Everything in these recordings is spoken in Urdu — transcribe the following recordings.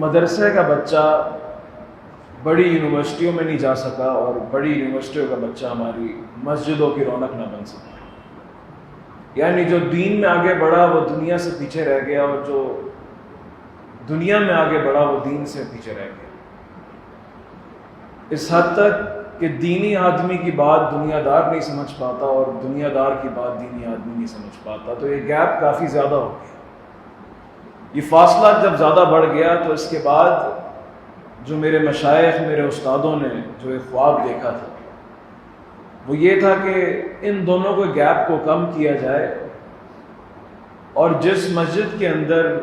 مدرسے کا بچہ بڑی یونیورسٹیوں میں نہیں جا سکا اور بڑی یونیورسٹیوں کا بچہ ہماری مسجدوں کی رونق نہ بن سکا. یعنی جو دین میں آگے بڑھا وہ دنیا سے پیچھے رہ گیا، اور جو دنیا میں آگے بڑھا وہ دین سے پیچھے رہ گیا. اس حد تک کہ دینی آدمی کی بات دنیا دار نہیں سمجھ پاتا اور دنیا دار کی بات دینی آدمی نہیں سمجھ پاتا. تو یہ گیپ کافی زیادہ ہو گیا. یہ فاصلہ جب زیادہ بڑھ گیا تو اس کے بعد جو میرے مشائخ، میرے استادوں نے جو ایک خواب دیکھا تھا وہ یہ تھا کہ ان دونوں کے گیپ کو کم کیا جائے، اور جس مسجد کے اندر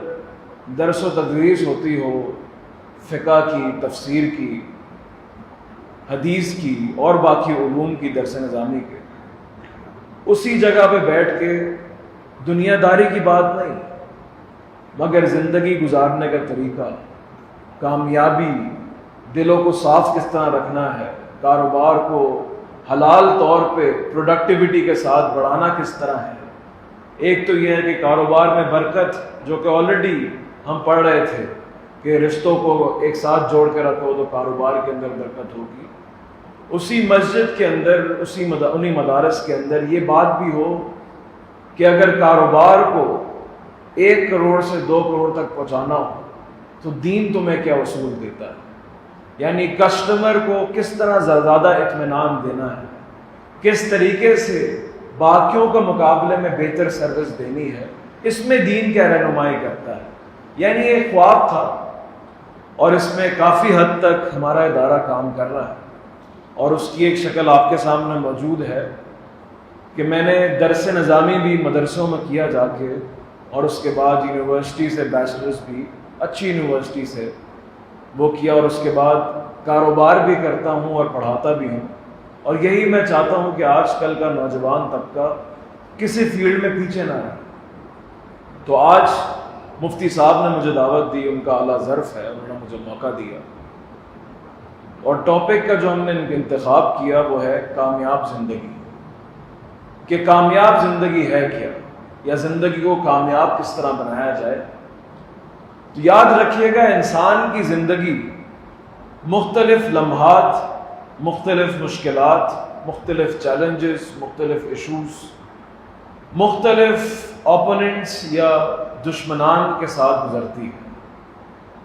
درس و تدریس ہوتی ہو فقہ کی، تفسیر کی، حدیث کی اور باقی علوم کی، درس نظامی کے، اسی جگہ پہ بیٹھ کے دنیا داری کی بات نہیں مگر زندگی گزارنے کا طریقہ، کامیابی، دلوں کو صاف کس طرح رکھنا ہے، کاروبار کو حلال طور پہ پروڈکٹیوٹی کے ساتھ بڑھانا کس طرح ہے. ایک تو یہ ہے کہ کاروبار میں برکت، جو کہ آلریڈی ہم پڑھ رہے تھے کہ رشتوں کو ایک ساتھ جوڑ کے رکھو تو کاروبار کے اندر برکت ہوگی. اسی مسجد کے اندر، انہی مدارس کے اندر یہ بات بھی ہو کہ اگر کاروبار کو 1 کروڑ سے 2 کروڑ تک پہنچانا ہو تو دین تمہیں کیا اصول دیتا ہے. یعنی کسٹمر کو کس طرح زیادہ اطمینان دینا ہے، کس طریقے سے باقیوں کے مقابلے میں بہتر سروس دینی ہے، اس میں دین کیا رہنمائی کرتا ہے. یعنی یہ خواب تھا اور اس میں کافی حد تک ہمارا ادارہ کام کر رہا ہے، اور اس کی ایک شکل آپ کے سامنے موجود ہے کہ میں نے درس نظامی بھی مدرسوں میں کیا جا کے، اور اس کے بعد یونیورسٹی سے بیچلرز بھی، اچھی یونیورسٹی سے وہ کیا، اور اس کے بعد کاروبار بھی کرتا ہوں اور پڑھاتا بھی ہوں. اور یہی میں چاہتا ہوں کہ آج کل کا نوجوان طبقہ کسی فیلڈ میں پیچھے نہ رہے. تو آج مفتی صاحب نے مجھے دعوت دی، ان کا اعلیٰ ظرف ہے، انہوں نے مجھے موقع دیا، اور ٹاپک کا جو ہم نے انتخاب کیا وہ ہے کامیاب زندگی. کہ کامیاب زندگی ہے کیا، یا زندگی کو کامیاب کس طرح بنایا جائے. تو یاد رکھیے گا، انسان کی زندگی مختلف لمحات، مختلف مشکلات، مختلف چیلنجز، مختلف ایشوز، مختلف اوپوننٹس یا دشمنان کے ساتھ گزرتی ہے.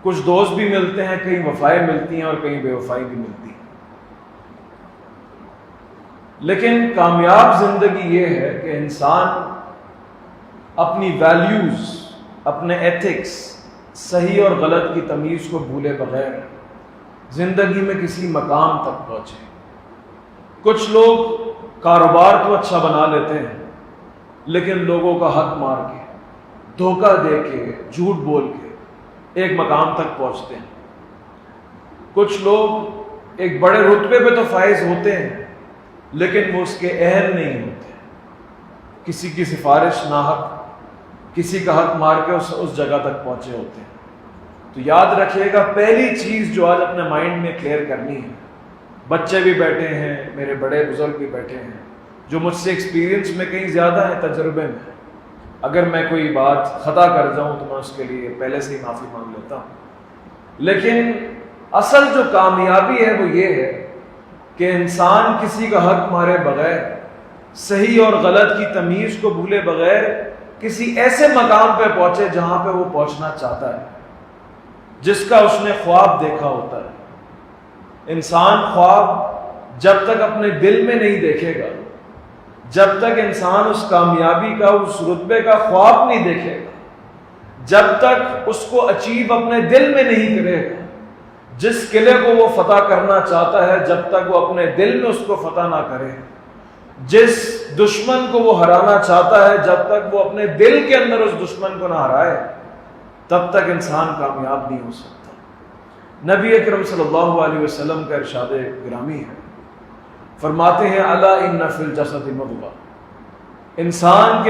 کچھ دوست بھی ملتے ہیں، کہیں وفائیں ملتی ہیں اور کہیں بے وفائی بھی ملتی ہیں. لیکن کامیاب زندگی یہ ہے کہ انسان اپنی ویلیوز، اپنے ایتھکس، صحیح اور غلط کی تمیز کو بھولے بغیر زندگی میں کسی مقام تک پہنچے. کچھ لوگ کاروبار کو اچھا بنا لیتے ہیں لیکن لوگوں کا حق مار کے، دھوکہ دے کے، جھوٹ بول کے ایک مقام تک پہنچتے ہیں. کچھ لوگ ایک بڑے رتبے پہ تو فائز ہوتے ہیں لیکن وہ اس کے اہل نہیں ہوتے، کسی کی سفارش ناحق، کسی کا حق مار کے اس جگہ تک پہنچے ہوتے ہیں. تو یاد رکھیے گا، پہلی چیز جو آج اپنے مائنڈ میں کلیئر کرنی ہے، بچے بھی بیٹھے ہیں، میرے بڑے بزرگ بھی بیٹھے ہیں جو مجھ سے ایکسپیرینس میں کہیں زیادہ ہیں، تجربے میں. اگر میں کوئی بات خطا کر جاؤں تو میں اس کے لیے پہلے سے ہی معافی مانگ لیتا ہوں. لیکن اصل جو کامیابی ہے وہ یہ ہے کہ انسان کسی کا حق مارے بغیر، صحیح اور غلط کی تمیز کو بھولے بغیر کسی ایسے مقام پہ پہنچے جہاں پہ وہ پہنچنا چاہتا ہے، جس کا اس نے خواب دیکھا ہوتا ہے. انسان خواب جب تک اپنے دل میں نہیں دیکھے گا، جب تک انسان اس کامیابی کا، اس رتبے کا خواب نہیں دیکھے گا، جب تک اس کو اچیو اپنے دل میں نہیں کرے گا، جس قلعے کو وہ فتح کرنا چاہتا ہے جب تک وہ اپنے دل میں اس کو فتح نہ کرے، جس دشمن کو وہ ہرانا چاہتا ہے جب تک وہ اپنے دل کے اندر اس دشمن کو نہ ہرائے، تب تک انسان کامیاب نہیں ہو سکتا. نبی اکرم صلی اللہ علیہ وسلم کا ارشاد گرامی ہے، فرماتے ہیں الا ان فی الجسد مضغہ، انسان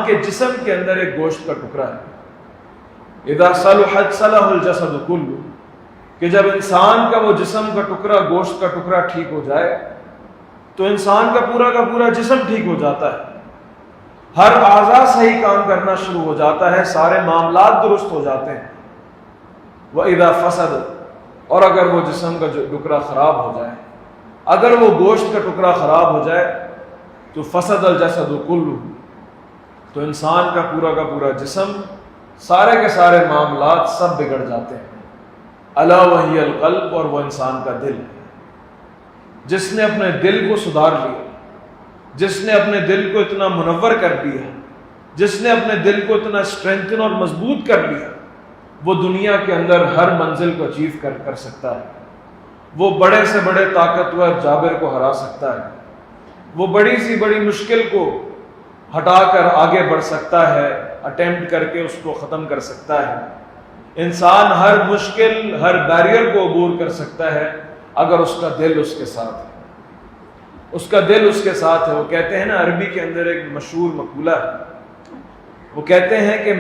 کے جسم کے اندر ایک گوشت کا ٹکڑا ہے، اذا صلحت صلح الجسد کلہ، کہ جب انسان کا وہ جسم کا ٹکڑا، گوشت کا ٹکڑا ٹھیک ہو جائے تو انسان کا پورا جسم ٹھیک ہو جاتا ہے، ہر اعضاء صحیح کام کرنا شروع ہو جاتا ہے، سارے معاملات درست ہو جاتے ہیں. وَإِذَا فَسَدَ، اور اگر وہ جسم کا جو ٹکڑا خراب ہو جائے، اگر وہ گوشت کا ٹکڑا خراب ہو جائے تو فسد الجسد کلہ، تو انسان کا پورا جسم، سارے کے سارے معاملات سب بگڑ جاتے ہیں۔ الا وہی القلب، اور وہ انسان کا دل ہے۔ جس نے اپنے دل کو سدھار لیا، جس نے اپنے دل کو اتنا منور کر دیا، جس نے اپنے دل کو اتنا اسٹرینتھن اور مضبوط کر لیا، وہ دنیا کے اندر ہر منزل کو اچیو کر سکتا ہے۔ وہ بڑے سے بڑے طاقتور جابر کو ہرا سکتا ہے، وہ بڑی سی بڑی مشکل کو ہٹا کر آگے بڑھ سکتا ہے، اٹیمپٹ کر کے اس کو ختم کر سکتا ہے۔ انسان ہر مشکل، ہر بیریئر کو عبور کر سکتا ہے اگر اس کا دل اس کے ساتھ ہے، اس کا دل اس کے ساتھ ہے۔ وہ کہتے ہیں نا، عربی کے اندر ایک مشہور مقولہ ہے، وہ کہتے ہیں کہ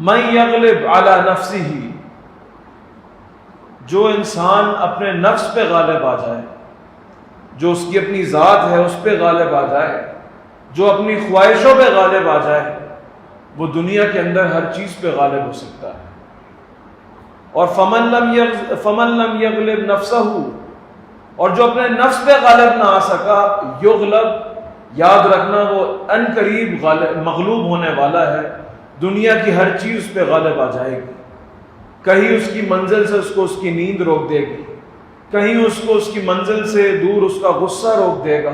من یغلب علی نفسہ، جو انسان اپنے نفس پہ غالب آ جائے، جو اس کی اپنی ذات ہے اس پہ غالب آ جائے، جو اپنی خواہشوں پہ غالب آ جائے، وہ دنیا کے اندر ہر چیز پہ غالب ہو سکتا ہے۔ اور فمن لم یغلب نفسہ، اور جو اپنے نفس پہ غالب نہ آ سکا، یغلب، یاد رکھنا وہ ان قریب مغلوب ہونے والا ہے، دنیا کی ہر چیز پہ غالب آ جائے گی۔ کہیں اس کی منزل سے اس کو اس کی نیند روک دے گی، کہیں اس کو اس کی منزل سے دور اس کا غصہ روک دے گا،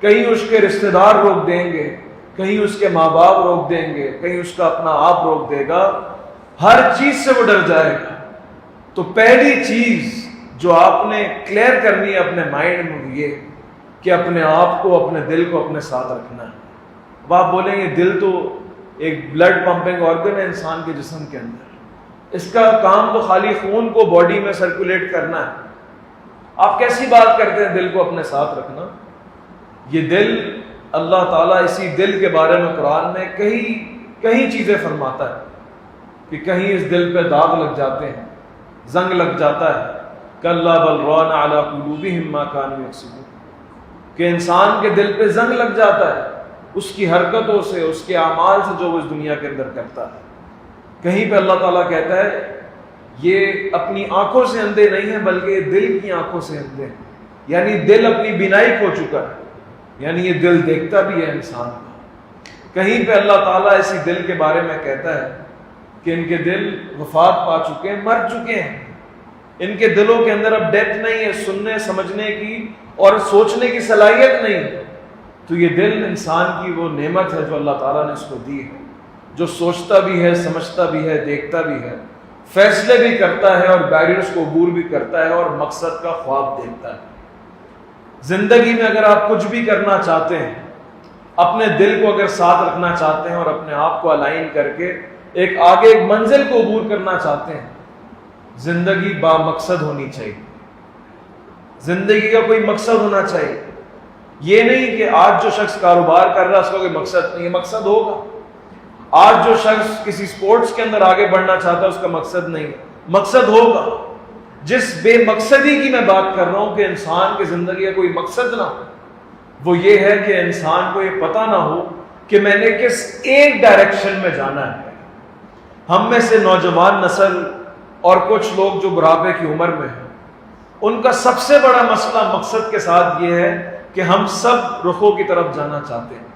کہیں اس کے رشتہ دار روک دیں گے، کہیں اس کے ماں باپ روک دیں گے، کہیں اس کا اپنا آپ روک دے گا، ہر چیز سے وہ ڈر جائے گا۔ تو پہلی چیز جو آپ نے کلیئر کرنی ہے اپنے مائنڈ میں، یہ کہ اپنے آپ کو، اپنے دل کو اپنے ساتھ رکھنا ہے۔ اب آپ بولیں گے دل تو ایک بلڈ پمپنگ آرگن ہے انسان کے جسم کے اندر، اس کا کام تو خالی خون کو باڈی میں سرکولیٹ کرنا ہے، آپ کیسی بات کرتے ہیں دل کو اپنے ساتھ رکھنا؟ یہ دل، اللہ تعالیٰ اسی دل کے بارے میں قرآن میں کئی چیزیں فرماتا ہے کہ کہیں اس دل پہ داغ لگ جاتے ہیں، زنگ لگ جاتا ہے، کَلَّا بَلْ رَانَ عَلَىٰ قُلُوبِهِمْ مَا كَانُوا يَكْسِبُونَ، کہ انسان کے دل پہ زنگ لگ جاتا ہے اس کی حرکتوں سے، اس کے اعمال سے جو وہ اس دنیا کے اندر کرتا ہے۔ کہیں پہ اللہ تعالیٰ کہتا ہے یہ اپنی آنکھوں سے اندھے نہیں ہیں بلکہ دل کی آنکھوں سے اندھے ہیں، یعنی دل اپنی بینائی کھو چکا ہے، یعنی یہ دل دیکھتا بھی ہے انسان کو۔ کہیں پہ اللہ تعالیٰ اسی دل کے بارے میں کہتا ہے کہ ان کے دل وفات پا چکے ہیں، مر چکے ہیں، ان کے دلوں کے اندر اب ڈیپتھ نہیں ہے، سننے سمجھنے کی اور سوچنے کی صلاحیت نہیں۔ تو یہ دل انسان کی وہ نعمت ہے جو اللہ تعالیٰ نے اس کو دی ہے، جو سوچتا بھی ہے، سمجھتا بھی ہے، دیکھتا بھی ہے، فیصلے بھی کرتا ہے اور بیریئرز کو عبور بھی کرتا ہے اور مقصد کا خواب دیکھتا ہے۔ زندگی میں اگر آپ کچھ بھی کرنا چاہتے ہیں، اپنے دل کو اگر ساتھ رکھنا چاہتے ہیں اور اپنے آپ کو الائن کر کے ایک منزل کو عبور کرنا چاہتے ہیں، زندگی با مقصد ہونی چاہیے، زندگی کا کوئی مقصد ہونا چاہیے۔ یہ نہیں کہ آج جو شخص کاروبار کر رہا ہے اس کا کوئی مقصد نہیں ہے، مقصد ہوگا۔ آج جو شخص کسی سپورٹس کے اندر آگے بڑھنا چاہتا ہے اس کا مقصد نہیں ہے، مقصد ہوگا۔ جس بے مقصدی کی میں بات کر رہا ہوں کہ انسان کی زندگی کا کوئی مقصد نہ ہو، وہ یہ ہے کہ انسان کو یہ پتہ نہ ہو کہ میں نے کس ایک ڈائریکشن میں جانا ہے۔ ہم میں سے نوجوان نسل اور کچھ لوگ جو بڑھاپے کی عمر میں ہیں، ان کا سب سے بڑا مسئلہ مقصد کے ساتھ یہ ہے کہ ہم سب رخوں کی طرف جانا چاہتے ہیں۔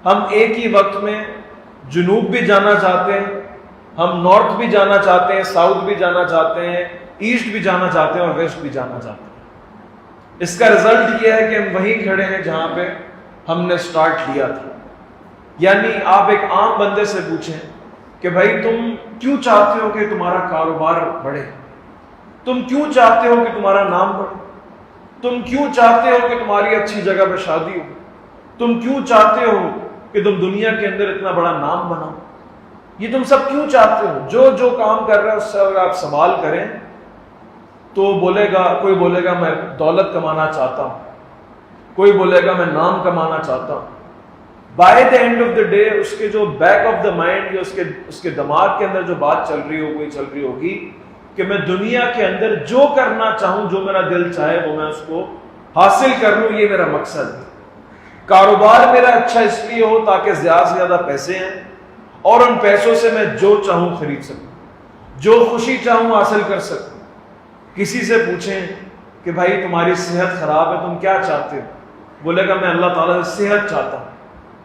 ہم ایک ہی وقت میں جنوب بھی جانا چاہتے ہیں، ہم نارتھ بھی جانا چاہتے ہیں، ساؤتھ بھی جانا چاہتے ہیں، ایسٹ بھی جانا چاہتے ہیں اور ویسٹ بھی جانا چاہتے ہیں۔ اس کا رزلٹ یہ ہے کہ ہم وہیں کھڑے ہیں جہاں پہ ہم نے سٹارٹ لیا تھا۔ یعنی آپ ایک عام بندے سے پوچھیں کہ بھائی تم کیوں چاہتے ہو کہ تمہارا کاروبار بڑھے؟ تم کیوں چاہتے ہو کہ تمہارا نام بڑھے؟ تم کیوں چاہتے ہو کہ تمہاری اچھی جگہ پہ شادی ہو؟ تم کیوں چاہتے ہو کہ تم دنیا کے اندر اتنا بڑا نام بناؤ؟ یہ تم سب کیوں چاہتے ہو؟ جو کام کر رہے ہیں اس سے اگر آپ سوال کریں تو کوئی بولے گا میں دولت کمانا چاہتا ہوں، کوئی بولے گا میں نام کمانا چاہتا ہوں۔ By the end of the day اس کے جو بیک آف دا مائنڈ یا اس کے دماغ کے اندر جو بات چل رہی ہوگی کہ میں دنیا کے اندر جو کرنا چاہوں، جو میرا دل چاہے وہ میں اس کو حاصل کر لوں، یہ میرا مقصد ہے۔ کاروبار میرا اچھا اس لیے ہو تاکہ زیادہ سے زیادہ پیسے ہیں اور ان پیسوں سے میں جو چاہوں خرید سکوں، جو خوشی چاہوں حاصل کر سکوں. کسی سے پوچھیں کہ بھائی تمہاری صحت خراب ہے, تم کیا چاہتے ہو؟ بولے گا میں اللہ تعالیٰ سے صحت چاہتا ہوں.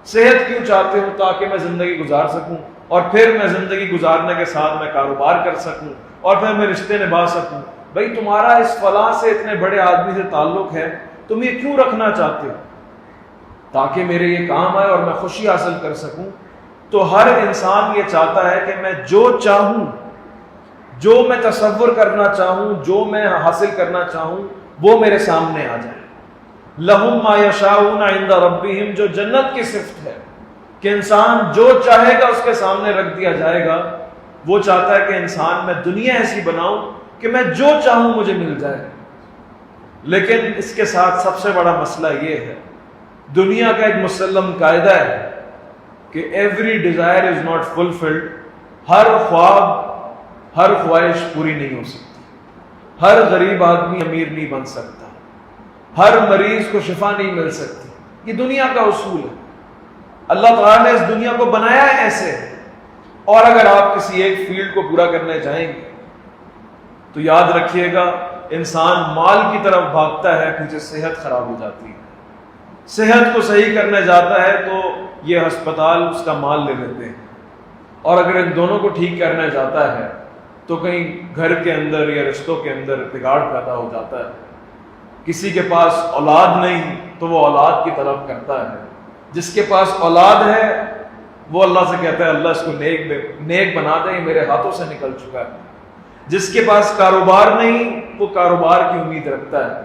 صحت کیوں چاہتے ہو؟ تاکہ میں زندگی گزار سکوں, اور پھر میں زندگی گزارنے کے ساتھ میں کاروبار کر سکوں, اور پھر میں رشتے نبھا سکوں. بھائی تمہارا اس فلاں سے اتنے بڑے آدمی سے تعلق ہے, تم یہ کیوں رکھنا چاہتے ہو؟ تاکہ میرے یہ کام آئے اور میں خوشی حاصل کر سکوں. تو ہر انسان یہ چاہتا ہے کہ میں جو چاہوں, جو میں تصور کرنا چاہوں, جو میں حاصل کرنا چاہوں, وہ میرے سامنے آ جائے. لہم ما یشاؤون عند ربہم, جو جنت کی صفت ہے کہ انسان جو چاہے گا اس کے سامنے رکھ دیا جائے گا. وہ چاہتا ہے کہ انسان میں دنیا ایسی بناؤں کہ میں جو چاہوں مجھے مل جائے. لیکن اس کے ساتھ سب سے بڑا مسئلہ یہ ہے, دنیا کا ایک مسلم قاعدہ ہے کہ every desire is not fulfilled. ہر خواب, ہر خواہش پوری نہیں ہو سکتی. ہر غریب آدمی امیر نہیں بن سکتا, ہر مریض کو شفا نہیں مل سکتی. یہ دنیا کا اصول ہے. اللہ تعالیٰ نے اس دنیا کو بنایا ہے ایسے, اور اگر آپ کسی ایک فیلڈ کو پورا کرنے جائیں گے تو یاد رکھیے گا انسان مال کی طرف بھاگتا ہے, پیچھے صحت خراب ہو جاتی ہے. صحت کو صحیح کرنے جاتا ہے تو یہ ہسپتال اس کا مال لے لیتے ہیں, اور اگر ان دونوں کو ٹھیک کرنے جاتا ہے تو کہیں گھر کے اندر یا رشتوں کے اندر بگاڑ پیدا ہو جاتا ہے. کسی کے پاس اولاد نہیں تو وہ اولاد کی طلب کرتا ہے. جس کے پاس اولاد ہے وہ اللہ سے کہتا ہے اللہ اس کو نیک بنا دے, یہ میرے ہاتھوں سے نکل چکا ہے. جس کے پاس کاروبار نہیں وہ کاروبار کی امید رکھتا ہے.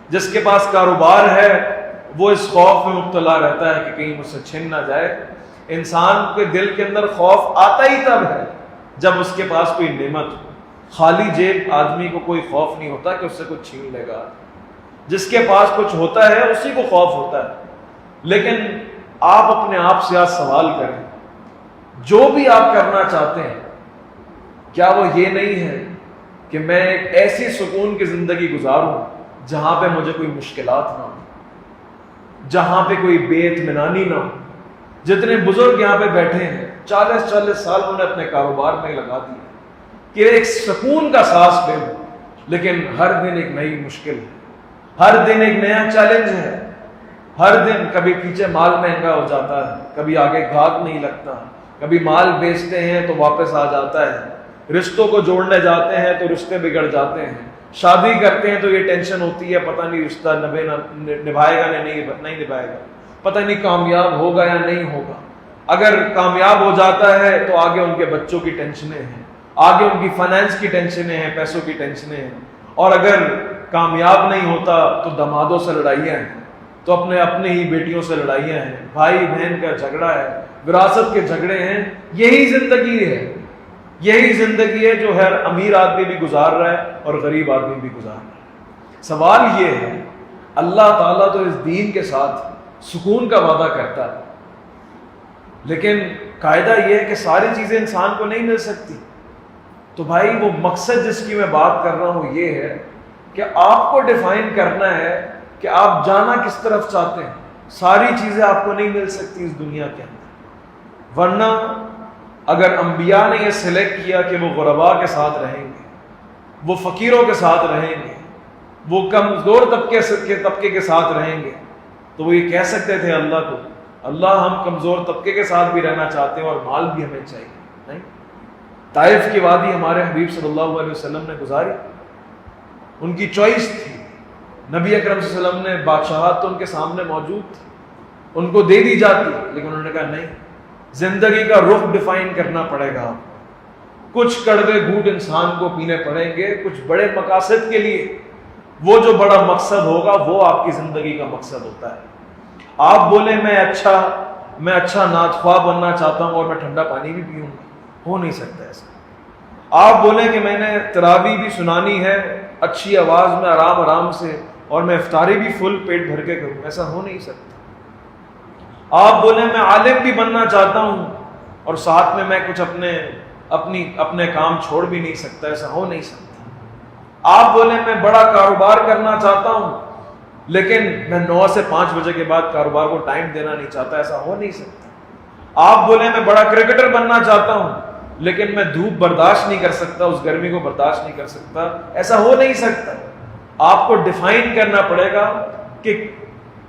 جس کے پاس کاروبار ہے وہ اس خوف میں مبتلا رہتا ہے کہ کہیں مجھ سے چھن نہ جائے. انسان کے دل کے اندر خوف آتا ہی تب ہے جب اس کے پاس کوئی نعمت ہو. خالی جیب آدمی کو کوئی خوف نہیں ہوتا کہ اس سے کچھ چھین لے گا. جس کے پاس کچھ ہوتا ہے اسی کو خوف ہوتا ہے. لیکن آپ اپنے آپ سے آج سوال کریں, جو بھی آپ کرنا چاہتے ہیں کیا وہ یہ نہیں ہے کہ میں ایک ایسی سکون کی زندگی گزاروں جہاں پہ مجھے کوئی مشکلات نہ ہو, جہاں پہ کوئی بے اطمینانی نہ ہو. جتنے بزرگ یہاں پہ بیٹھے ہیں 40 سال انہوں نے اپنے کاروبار میں لگا دیا کہ ایک سکون کا سانس لے لوں, لیکن ہر دن ایک نئی مشکل ہے, ہر دن ایک نیا چیلنج ہے. ہر دن کبھی پیچھے مال مہنگا ہو جاتا ہے, کبھی آگے گھاگ نہیں لگتا, کبھی مال بیچتے ہیں تو واپس آ جاتا ہے, رشتوں کو جوڑنے جاتے ہیں تو رشتے بگڑ جاتے ہیں, شادی کرتے ہیں تو یہ ٹینشن ہوتی ہے پتہ نہیں رشتہ نبھائے گا یا نہیں نبھائے گا, پتہ نہیں کامیاب ہوگا یا نہیں ہوگا. اگر کامیاب ہو جاتا ہے تو آگے ان کے بچوں کی ٹینشنیں ہیں, آگے ان کی فائنینس کی ٹینشنیں ہیں, پیسوں کی ٹینشنیں ہیں. اور اگر کامیاب نہیں ہوتا تو دمادوں سے لڑائیاں ہیں, تو اپنے ہی بیٹیوں سے لڑائیاں ہیں, بھائی بہن کا جھگڑا ہے, وراثت کے جھگڑے ہیں. یہی زندگی ہے, یہی زندگی ہے جو ہر امیر آدمی بھی گزار رہا ہے اور غریب آدمی بھی گزار رہا ہے. سوال یہ ہے, اللہ تعالیٰ تو اس دین کے ساتھ سکون کا وعدہ کرتا ہے, لیکن قاعدہ یہ ہے کہ ساری چیزیں انسان کو نہیں مل سکتی. تو بھائی وہ مقصد جس کی میں بات کر رہا ہوں یہ ہے کہ آپ کو ڈیفائن کرنا ہے کہ آپ جانا کس طرف چاہتے ہیں. ساری چیزیں آپ کو نہیں مل سکتی اس دنیا کے اندر, ورنہ اگر انبیاء نے یہ سلیکٹ کیا کہ وہ غرباء کے ساتھ رہیں گے, وہ فقیروں کے ساتھ رہیں گے, وہ کمزور طبقے کے ساتھ رہیں گے, تو وہ یہ کہہ سکتے تھے اللہ کو, اللہ ہم کمزور طبقے کے ساتھ بھی رہنا چاہتے ہیں اور مال بھی ہمیں چاہیے. نہیں, طائف کی وادی ہمارے حبیب صلی اللہ علیہ وسلم نے گزاری, ان کی چوائس تھی. نبی اکرم صلی اللہ علیہ وسلم نے بادشاہت تو ان کے سامنے موجود تھی, ان کو دے دی جاتی, لیکن انہوں نے کہا نہیں, زندگی کا رخ ڈیفائن کرنا پڑے گا. کچھ کڑوے گھونٹ انسان کو پینے پڑیں گے کچھ بڑے مقاصد کے لیے. وہ جو بڑا مقصد ہوگا وہ آپ کی زندگی کا مقصد ہوتا ہے. آپ بولیں میں اچھا نعت خواہ بننا چاہتا ہوں اور میں ٹھنڈا پانی بھی پیوں گا, ہو نہیں سکتا ایسا. آپ بولیں کہ میں نے تراویح بھی سنانی ہے اچھی آواز میں آرام سے, اور میں افطاری بھی فل پیٹ بھر کے کروں, ایسا ہو نہیں سکتا. آپ بولیں میں عالم بھی بننا چاہتا ہوں اور ساتھ میں کچھ اپنے کام چھوڑ بھی نہیں سکتا, ایسا ہو نہیں سکتا. آپ بولیں میں بڑا کاروبار کرنا چاہتا ہوں لیکن میں 9 سے 5 بجے کے بعد کاروبار کو ٹائم دینا نہیں چاہتا, ایسا ہو نہیں سکتا. آپ بولیں میں بڑا کرکٹر بننا چاہتا ہوں لیکن میں دھوپ برداشت نہیں کر سکتا، اس گرمی کو برداشت نہیں کر سکتا، ایسا ہو نہیں سکتا۔ آپ کو ڈیفائن کرنا پڑے گا کہ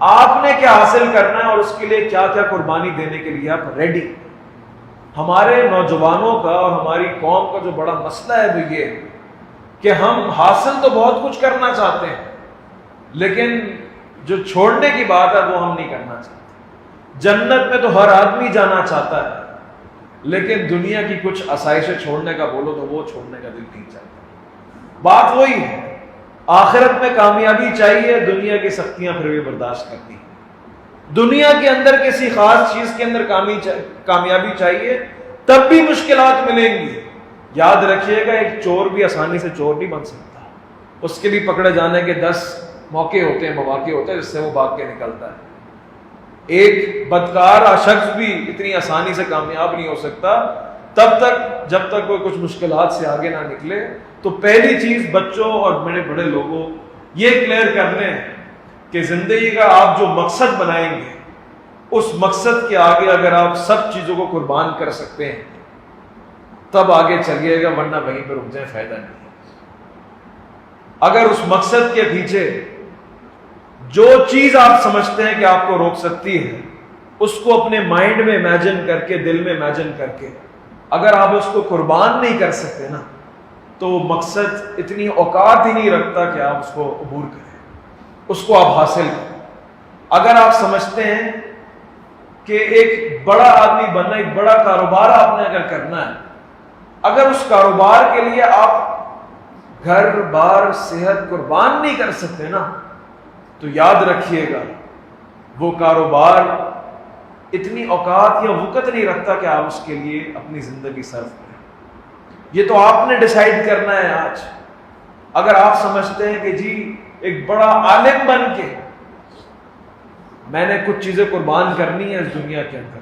آپ نے کیا حاصل کرنا ہے اور اس کے لیے کیا کیا قربانی دینے کے لیے آپ ریڈی۔ ہمارے نوجوانوں کا اور ہماری قوم کا جو بڑا مسئلہ ہے وہ یہ ہے کہ ہم حاصل تو بہت کچھ کرنا چاہتے ہیں، لیکن جو چھوڑنے کی بات ہے وہ ہم نہیں کرنا چاہتے۔ جنت میں تو ہر آدمی جانا چاہتا ہے، لیکن دنیا کی کچھ آسائشیں چھوڑنے کا بولو تو وہ چھوڑنے کا دل نہیں چاہتا۔ بات وہی ہے، آخرت میں کامیابی چاہیے، دنیا کی سختیاں پھر بھی برداشت کرتی ہیں۔ دنیا کے اندر کسی خاص چیز کے اندر کامیابی چاہیے، تب بھی مشکلات ملیں گی۔ یاد رکھیے گا، ایک چور بھی آسانی سے چور نہیں بن سکتا، اس کے بھی پکڑے جانے کے 10 موقع ہوتے ہیں، مواقع ہوتے ہیں جس سے وہ بھاگ کے نکلتا ہے۔ ایک بدکار شخص بھی اتنی آسانی سے کامیاب نہیں ہو سکتا تب تک جب تک وہ کچھ مشکلات سے آگے نہ نکلے۔ تو پہلی چیز بچوں اور بڑے بڑے لوگوں یہ کلیئر کر لیں کہ زندگی کا آپ جو مقصد بنائیں گے، اس مقصد کے آگے اگر آپ سب چیزوں کو قربان کر سکتے ہیں تب آگے چلیے گا، ورنہ وہیں پہ رک جائیں، فائدہ نہیں۔ اگر اس مقصد کے پیچھے جو چیز آپ سمجھتے ہیں کہ آپ کو روک سکتی ہے، اس کو اپنے مائنڈ میں امیجن کر کے، دل میں امیجن کر کے اگر آپ اس کو قربان نہیں کر سکتے نا، تو وہ مقصد اتنی اوقات ہی نہیں رکھتا کہ آپ اس کو عبور کریں، اس کو آپ حاصل کریں۔ اگر آپ سمجھتے ہیں کہ ایک بڑا آدمی بننا، ایک بڑا کاروبار آپ نے اگر کرنا ہے، اگر اس کاروبار کے لیے آپ گھر بار صحت قربان نہیں کر سکتے نا، تو یاد رکھیے گا وہ کاروبار اتنی اوقات یا وقت نہیں رکھتا کہ آپ اس کے لیے اپنی زندگی صرف کریں۔ یہ تو آپ نے ڈیسائیڈ کرنا ہے آج۔ اگر آپ سمجھتے ہیں کہ جی ایک بڑا عالم بن کے میں نے کچھ چیزیں قربان کرنی ہے اس دنیا کے اندر،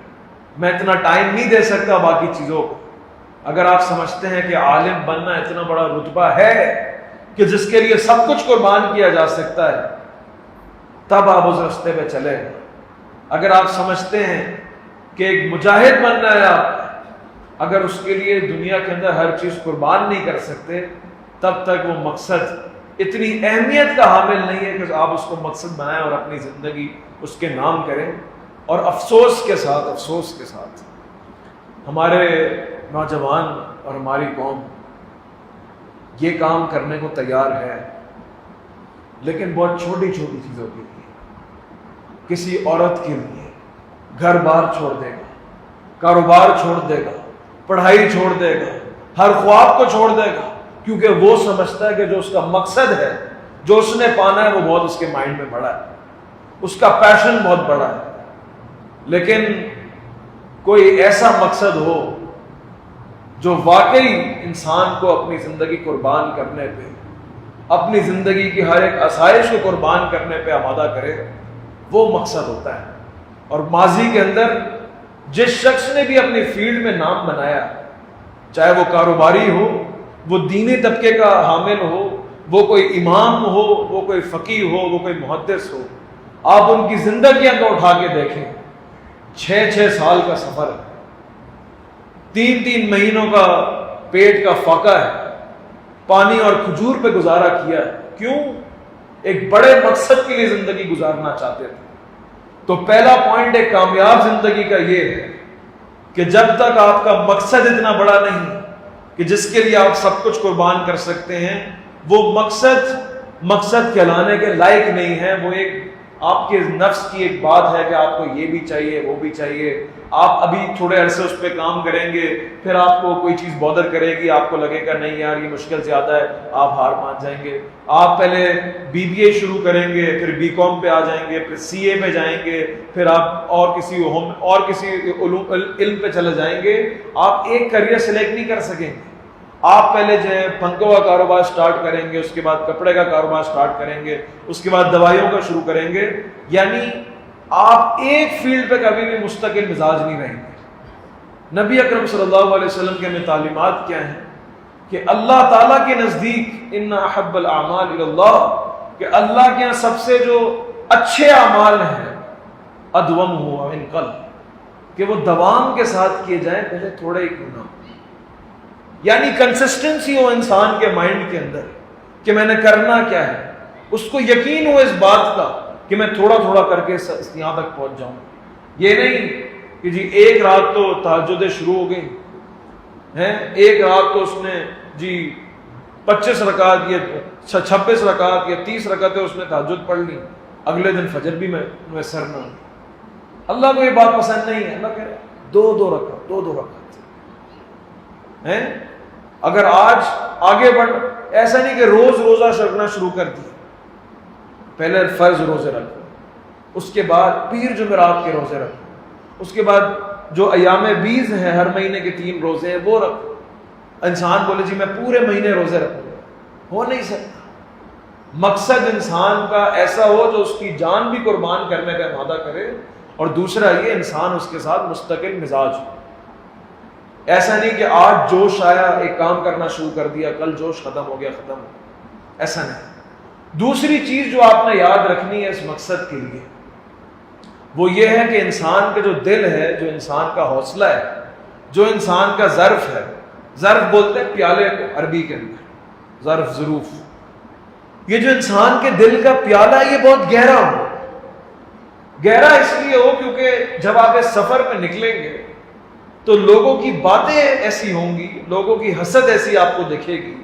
میں اتنا ٹائم نہیں دے سکتا باقی چیزوں کو، اگر آپ سمجھتے ہیں کہ عالم بننا اتنا بڑا رتبہ ہے کہ جس کے لیے سب کچھ قربان کیا جا سکتا ہے، تب آپ اس راستے پہ چلے گا۔ اگر آپ سمجھتے ہیں کہ ایک مجاہد بننا ہے آپ، اگر اس کے لیے دنیا کے اندر ہر چیز قربان نہیں کر سکتے، تب تک وہ مقصد اتنی اہمیت کا حامل نہیں ہے کہ آپ اس کو مقصد بنائیں اور اپنی زندگی اس کے نام کریں۔ اور افسوس کے ساتھ ہمارے نوجوان اور ہماری قوم یہ کام کرنے کو تیار ہے، لیکن بہت چھوٹی چھوٹی چیزوں کے لیے۔ کسی عورت کے لیے گھر بار چھوڑ دے گا، کاروبار چھوڑ دے گا، پڑھائی چھوڑ دے گا، ہر خواب کو چھوڑ دے گا، کیونکہ وہ سمجھتا ہے کہ جو اس کا مقصد ہے، جو اس نے پانا ہے، وہ بہت اس کے مائنڈ میں بڑا ہے، اس کا پیشن بہت بڑا ہے۔ لیکن کوئی ایسا مقصد ہو جو واقعی انسان کو اپنی زندگی قربان کرنے پہ، اپنی زندگی کی ہر ایک آسائش کو قربان کرنے پہ آمادہ کرے، وہ مقصد ہوتا ہے۔ اور ماضی کے اندر جس شخص نے بھی اپنی فیلڈ میں نام بنایا، چاہے وہ کاروباری ہو، وہ دینی طبقے کا حامل ہو، وہ کوئی امام ہو، وہ کوئی فقیہ ہو، وہ کوئی محدث ہو، آپ ان کی زندگیاں کو اٹھا کے دیکھیں، 6 سال کا سفر ہے، 3 مہینوں کا پیٹ کا فاقہ ہے، پانی اور کھجور پہ گزارا کیا ہے۔ کیوں؟ ایک بڑے مقصد کے لیے زندگی گزارنا چاہتے تھے۔ تو پہلا پوائنٹ ایک کامیاب زندگی کا یہ ہے کہ جب تک آپ کا مقصد اتنا بڑا نہیں کہ جس کے لیے آپ سب کچھ قربان کر سکتے ہیں، وہ مقصد کہلانے کے لائق نہیں ہے۔ وہ ایک آپ کے نفس کی ایک بات ہے کہ آپ کو یہ بھی چاہیے، وہ بھی چاہیے، آپ ابھی تھوڑے عرصے اس پہ کام کریں گے، پھر آپ کو کوئی چیز بودر کرے گی، آپ کو لگے گا نہیں یار یہ مشکل زیادہ ہے، آپ ہار مان جائیں گے۔ آپ پہلے BBA شروع کریں گے، پھر BCom پہ آ جائیں گے، پھر CA پہ جائیں گے، پھر آپ اور کسی علم پہ چلے جائیں گے، آپ ایک کریئر سلیکٹ نہیں کر سکیں گے۔ آپ پہلے جو ہے پنکھوں کا کاروبار سٹارٹ کریں گے، اس کے بعد کپڑے کا کاروبار سٹارٹ کریں گے، اس کے بعد دوائیوں کا شروع کریں گے، یعنی آپ ایک فیلڈ پہ کبھی بھی مستقل مزاج نہیں رہیں گے۔ نبی اکرم صلی اللہ علیہ وسلم کے ہمیں تعلیمات کیا ہیں کہ اللہ تعالیٰ کے نزدیک ان احب الاعمال الی اللہ، کہ اللہ کے یہاں سب سے جو اچھے اعمال ہیں ادومہ من قلب، کہ وہ دوام کے ساتھ کیے جائیں، پہلے تھوڑے ہی کیوں نہ۔ یعنی کنسسٹنسی ہو انسان کے مائنڈ کے اندر کہ میں نے کرنا کیا ہے، اس کو یقین ہو اس بات کا کہ میں تھوڑا تھوڑا کر کے یہاں تک پہنچ جاؤں. یہ نہیں کہ جی ایک رات تو تہجدیں شروع ہو گئی ہیں، ایک رات تو اس نے جی 25 رکعت یا 26 رکعت یا 30 رکعتیں اس نے تہجد پڑھ لی، اگلے دن فجر بھی میں میسر نہ ہوں. اللہ کو یہ بات پسند نہیں ہے. اللہ کہہ رہے دو رکعت ہیں. اگر آج آگے بڑھ، ایسا نہیں کہ روز روزہ رکھنا شروع کر دیا. پہلے فرض روزے رکھو، اس کے بعد پیر جمعرات کے روزے رکھو، اس کے بعد جو ایام بیز ہیں ہر مہینے کے 3 روزے ہیں وہ رکھو. انسان بولے جی میں پورے مہینے روزے رکھوں گا، ہو نہیں سکتا. مقصد انسان کا ایسا ہو جو اس کی جان بھی قربان کرنے کا وعدہ کرے، اور دوسرا یہ انسان اس کے ساتھ مستقل مزاج ہو. ایسا نہیں کہ آج جوش آیا ایک کام کرنا شروع کر دیا، کل جوش ختم ہو گیا، ایسا نہیں. دوسری چیز جو آپ نے یاد رکھنی ہے اس مقصد کے لیے وہ یہ ہے کہ انسان کا جو دل ہے، جو انسان کا حوصلہ ہے، جو انسان کا ظرف ہے، ظرف بولتے ہیں پیالے کو عربی کے اندر، ظرف ظروف، یہ جو انسان کے دل کا پیالہ ہے یہ بہت گہرا ہو. گہرا اس لیے ہو کیونکہ جب آپ اس سفر پہ نکلیں گے تو لوگوں کی باتیں ایسی ہوں گی، لوگوں کی حسد ایسی آپ کو دکھے گی،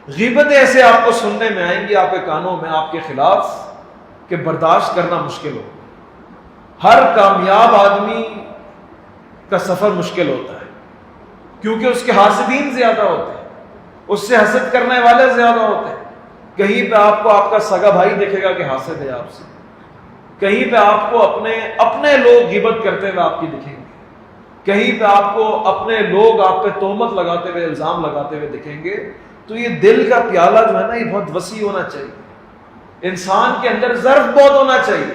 غیبتیں ایسے آپ کو سننے میں آئیں گی آپ کے کانوں میں آپ کے خلاف کہ برداشت کرنا مشکل ہو. ہر کامیاب آدمی کا سفر مشکل ہوتا ہے کیونکہ اس کے حاسدین زیادہ ہوتے ہیں، اس سے حسد کرنے والے زیادہ ہوتے ہیں. کہیں پہ آپ کو آپ کا سگا بھائی دیکھے گا کہ حاسد ہے آپ سے، کہیں پہ آپ کو اپنے لوگ غیبت کرتے ہوئے آپ کی دکھیں گے، کہیں پہ آپ کو اپنے لوگ آپ پہ تہمت لگاتے ہوئے الزام لگاتے ہوئے دکھیں گے. تو یہ دل کا پیالہ جو ہے نا یہ بہت وسیع ہونا چاہیے. انسان کے اندر ظرف بہت ہونا چاہیے.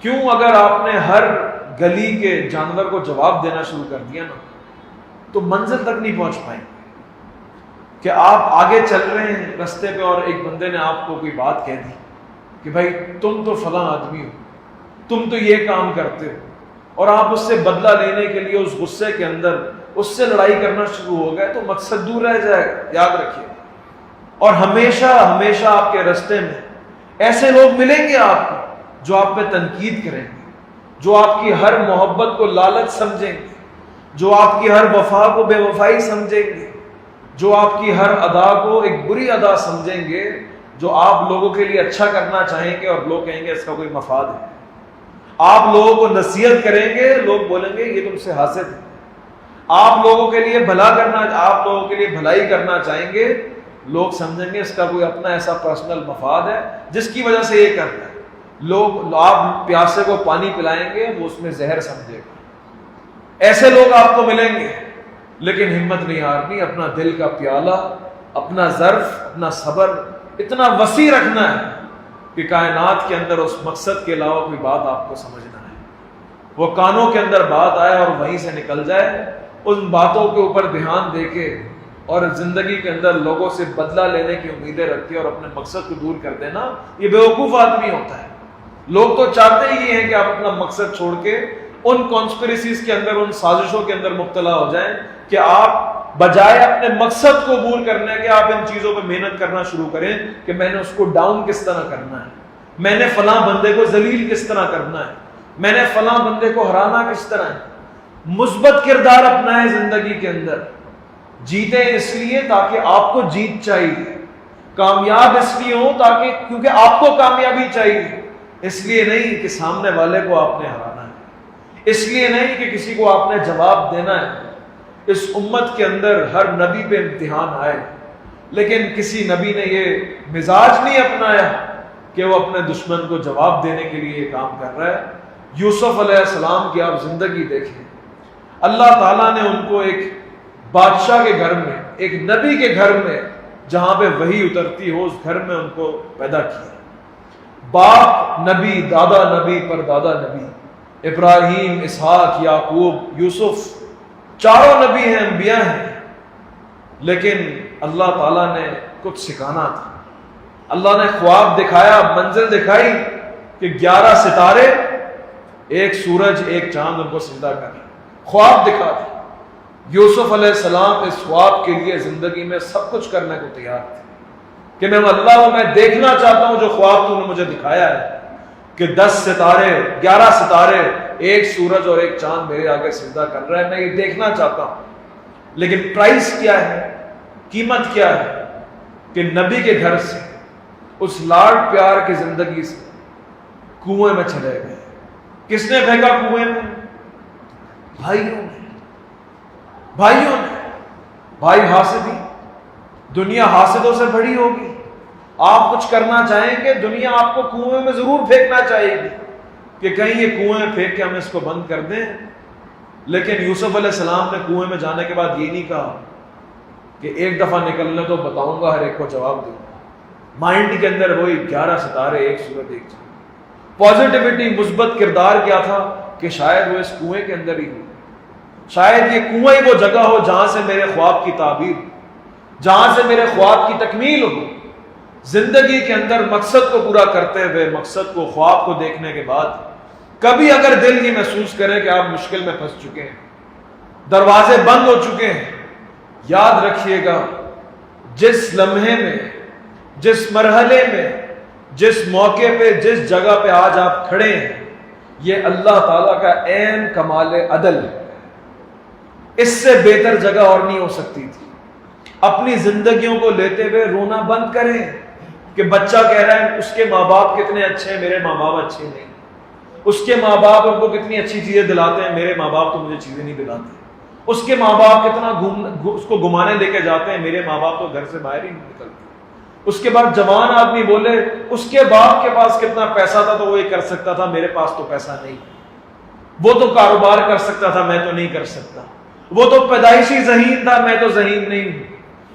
کیوں؟ اگر آپ نے ہر گلی کے جانور کو جواب دینا شروع کر دیا نا تو منزل تک نہیں پہنچ پائیں گے. کہ آپ آگے چل رہے ہیں رستے پہ اور ایک بندے نے آپ کو کوئی بات کہہ دی کہ بھائی تم تو فلاں آدمی ہو، تم تو یہ کام کرتے ہو، اور آپ اس سے بدلہ لینے کے لیے اس غصے کے اندر اس سے لڑائی کرنا شروع ہو گئے تو مقصد دور رہ جائے گا. یاد رکھیے. اور ہمیشہ آپ کے راستے میں ایسے لوگ ملیں گے آپ کو جو آپ پہ تنقید کریں گے، جو آپ کی ہر محبت کو لالچ سمجھیں گے، جو آپ کی ہر وفا کو بے وفائی سمجھیں گے، جو آپ کی ہر ادا کو ایک بری ادا سمجھیں گے، جو آپ لوگوں کے لیے اچھا کرنا چاہیں گے اور لوگ کہیں گے اس کا کوئی مفاد ہے. آپ لوگوں کو نصیحت کریں گے، لوگ بولیں گے یہ تم سے حاسد ہے. آپ لوگوں کے لیے آپ لوگوں کے لیے بھلائی کرنا چاہیں گے، لوگ سمجھیں گے اس کا کوئی اپنا ایسا پرسنل مفاد ہے جس کی وجہ سے یہ کرتا ہے. لوگ آپ پیاسے کو پانی پلائیں گے وہ اس میں زہر سمجھے گا. ایسے لوگ آپ کو ملیں گے، لیکن ہمت نہیں ہارنی. اپنا دل کا پیالہ، اپنا ظرف، اپنا صبر اتنا وسیع رکھنا ہے کہ کائنات کے اندر اس مقصد کے علاوہ کوئی بات آپ کو سمجھنا ہے، وہ کانوں کے اندر بات آئے اور وہیں سے نکل جائے. ان باتوں کے اوپر دھیان دے کے اور زندگی کے اندر لوگوں سے بدلہ لینے کی امیدیں رکھ کے اور اپنے مقصد کو دور کر دینا، یہ بیوقوف آدمی ہوتا ہے. لوگ تو چاہتے ہی ہیں کہ آپ اپنا مقصد چھوڑ کے ان کانسپریسیز کے اندر، ان سازشوں کے اندر مبتلا ہو جائیں کہ آپ بجائے اپنے مقصد کو عبور کرنے کے آپ ان چیزوں پہ محنت کرنا شروع کریں کہ میں نے اس کو ڈاؤن کس طرح کرنا ہے، میں نے فلاں بندے کو ذلیل کس طرح کرنا ہے، میں نے فلاں بندے کو ہرانا کس طرح ہے. مثبت کردار اپنائیں زندگی کے اندر. جیتے اس لیے تاکہ آپ کو جیت چاہیے، کامیاب اس لیے ہو تاکہ کیونکہ آپ کو کامیابی چاہیے، اس لیے نہیں کہ سامنے والے کو آپ نے ہرانا ہے، اس لیے نہیں کہ کسی کو آپ نے جواب دینا ہے. اس امت کے اندر ہر نبی پہ امتحان آئے، لیکن کسی نبی نے یہ مزاج نہیں اپنایا کہ وہ اپنے دشمن کو جواب دینے کے لیے یہ کام کر رہا ہے. یوسف علیہ السلام کی آپ زندگی دیکھیں، اللہ تعالیٰ نے ان کو ایک بادشاہ کے گھر میں، ایک نبی کے گھر میں جہاں پہ وحی اترتی ہو اس گھر میں ان کو پیدا کیا. باپ نبی، دادا نبی، پر دادا نبی، ابراہیم، اسحاق، یعقوب، یوسف، چاروں نبی ہیں، انبیاء ہیں. لیکن اللہ تعالیٰ نے کچھ سکھانا تھا. اللہ نے خواب دکھایا، منزل دکھائی کہ 11 ستارے، ایک سورج، ایک چاند ان کو سجدہ کر. خواب دکھا دی. یوسف علیہ السلام اس خواب کے لیے زندگی میں سب کچھ کرنے کو تیار تھے کہ میں اللہ میں دیکھنا چاہتا ہوں جو خواب تو نے مجھے دکھایا ہے کہ 10 ستارے 11 ستارے ایک سورج اور ایک چاند میرے آگے سجدہ کر رہا ہے، میں یہ دیکھنا چاہتا ہوں، لیکن پرائس کیا ہے، قیمت کیا ہے کہ نبی کے گھر سے اس لاڈ پیار کی زندگی سے کنویں میں چلے گئے۔ کس نے پھینکا کنویں میں؟ بھائیوں نے، بھائی حاسدی، دنیا حاسدوں سے بڑی ہوگی۔ آپ کچھ کرنا چاہیں کہ دنیا آپ کو کنویں میں ضرور پھینکنا چاہے گی کہ کہیں یہ کنویں میں پھینک کے ہم اس کو بند کر دیں، لیکن یوسف علیہ السلام نے کنویں میں جانے کے بعد یہ نہیں کہا کہ ایک دفعہ نکلنے تو بتاؤں گا، ہر ایک کو جواب دوں گا۔ مائنڈ کے اندر وہی 11 ستارے ایک سورج ایک چاند، پازیٹیوٹی، مثبت کردار کیا تھا کہ شاید وہ اس کنویں کے اندر ہی ہو، شاید یہ کنویں ہی وہ جگہ ہو جہاں سے میرے خواب کی تعبیر، جہاں سے میرے خواب کی تکمیل ہو۔ زندگی کے اندر مقصد کو پورا کرتے ہوئے، مقصد کو، خواب کو دیکھنے کے بعد کبھی اگر دل یہ محسوس کرے کہ آپ مشکل میں پھنس چکے ہیں، دروازے بند ہو چکے ہیں، یاد رکھیے گا جس لمحے میں، جس مرحلے میں، جس موقع پہ، جس جگہ پہ آج آپ کھڑے ہیں، یہ اللہ تعالیٰ کا عین کمال عدل ہے۔ اس سے بہتر جگہ اور نہیں ہو سکتی تھی۔ اپنی زندگیوں کو لیتے ہوئے رونا بند کریں کہ بچہ کہہ رہا ہے اس کے ماں باپ کتنے اچھے ہیں، میرے ماں باپ اچھے نہیں، اس کے ماں باپ ان کو کتنی اچھی چیزیں دلاتے ہیں، میرے ماں باپ تو مجھے چیزیں نہیں دلاتے، اس کے ماں باپ کتنا اس کو گھمانے لے کے جاتے ہیں، میرے ماں باپ تو گھر سے باہر ہی نہیں نکلتے۔ اس کے بعد جوان آدمی بولے اس کے باپ کے پاس کتنا پیسہ تھا تو وہ یہ کر سکتا تھا، میرے پاس تو پیسہ نہیں، وہ تو کاروبار کر سکتا تھا، میں تو نہیں کر سکتا، وہ تو پیدائشی ذہین تھا، میں تو ذہین نہیں ہوں۔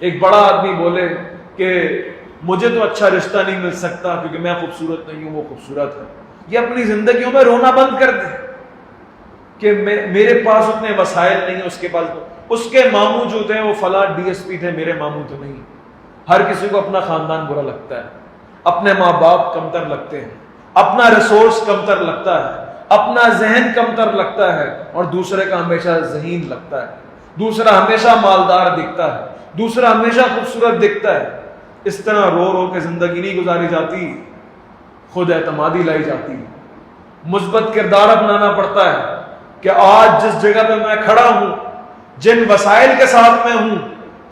ایک بڑا آدمی بولے کہ مجھے تو اچھا رشتہ نہیں مل سکتا کیونکہ میں خوبصورت نہیں ہوں، وہ خوبصورت ہے۔ یہ اپنی زندگیوں میں رونا بند کر دے کہ میرے پاس اتنے وسائل نہیں ہیں، اس کے پاس اس کے ماموں جو تھے وہ فلاں ڈی ایس پی تھے، میرے ماموں تو نہیں۔ ہر کسی کو اپنا خاندان برا لگتا ہے، اپنے ماں باپ کمتر لگتے ہیں، اپنا ریسورس کمتر لگتا ہے، اپنا ذہن کمتر لگتا ہے، اور دوسرے کا ہمیشہ ذہین لگتا ہے، دوسرا ہمیشہ مالدار دکھتا ہے، دوسرا ہمیشہ خوبصورت دکھتا ہے۔ اس طرح رو رو کے زندگی نہیں گزاری جاتی، خود اعتمادی لائی جاتی ہے، مثبت کردار اپنانا پڑتا ہے کہ آج جس جگہ پہ میں کھڑا ہوں، جن وسائل کے ساتھ میں ہوں،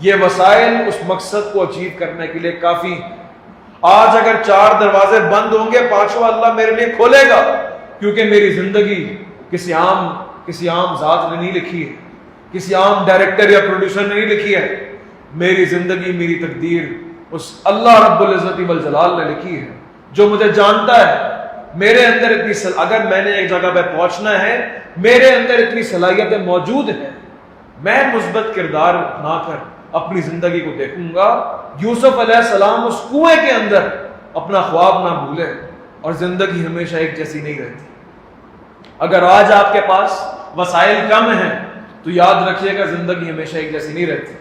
یہ وسائل اس مقصد کو اچیو کرنے کے لیے کافی ہیں۔ آج اگر 4 دروازے بند ہوں گے، 5واں اللہ میرے لیے کھولے گا، کیونکہ میری زندگی کسی عام ذات نے نہیں لکھی ہے، کسی عام ڈائریکٹر یا پروڈیوسر نے نہیں لکھی ہے۔ میری زندگی، میری تقدیر اس اللہ رب العزت والجلال نے لکھی ہے، جو مجھے جانتا ہے۔ میرے اندر اتنی اگر میں نے ایک جگہ پہ پہنچنا ہے، میرے اندر اتنی صلاحیتیں موجود ہیں، میں مثبت کردار اپنا کر اپنی زندگی کو دیکھوں گا۔ یوسف علیہ السلام اس کنویں کے اندر اپنا خواب نہ بھولے، اور زندگی ہمیشہ ایک جیسی نہیں رہتی۔ اگر آج آپ کے پاس وسائل کم ہیں تو یاد رکھیے گا زندگی ہمیشہ ایک جیسی نہیں رہتی۔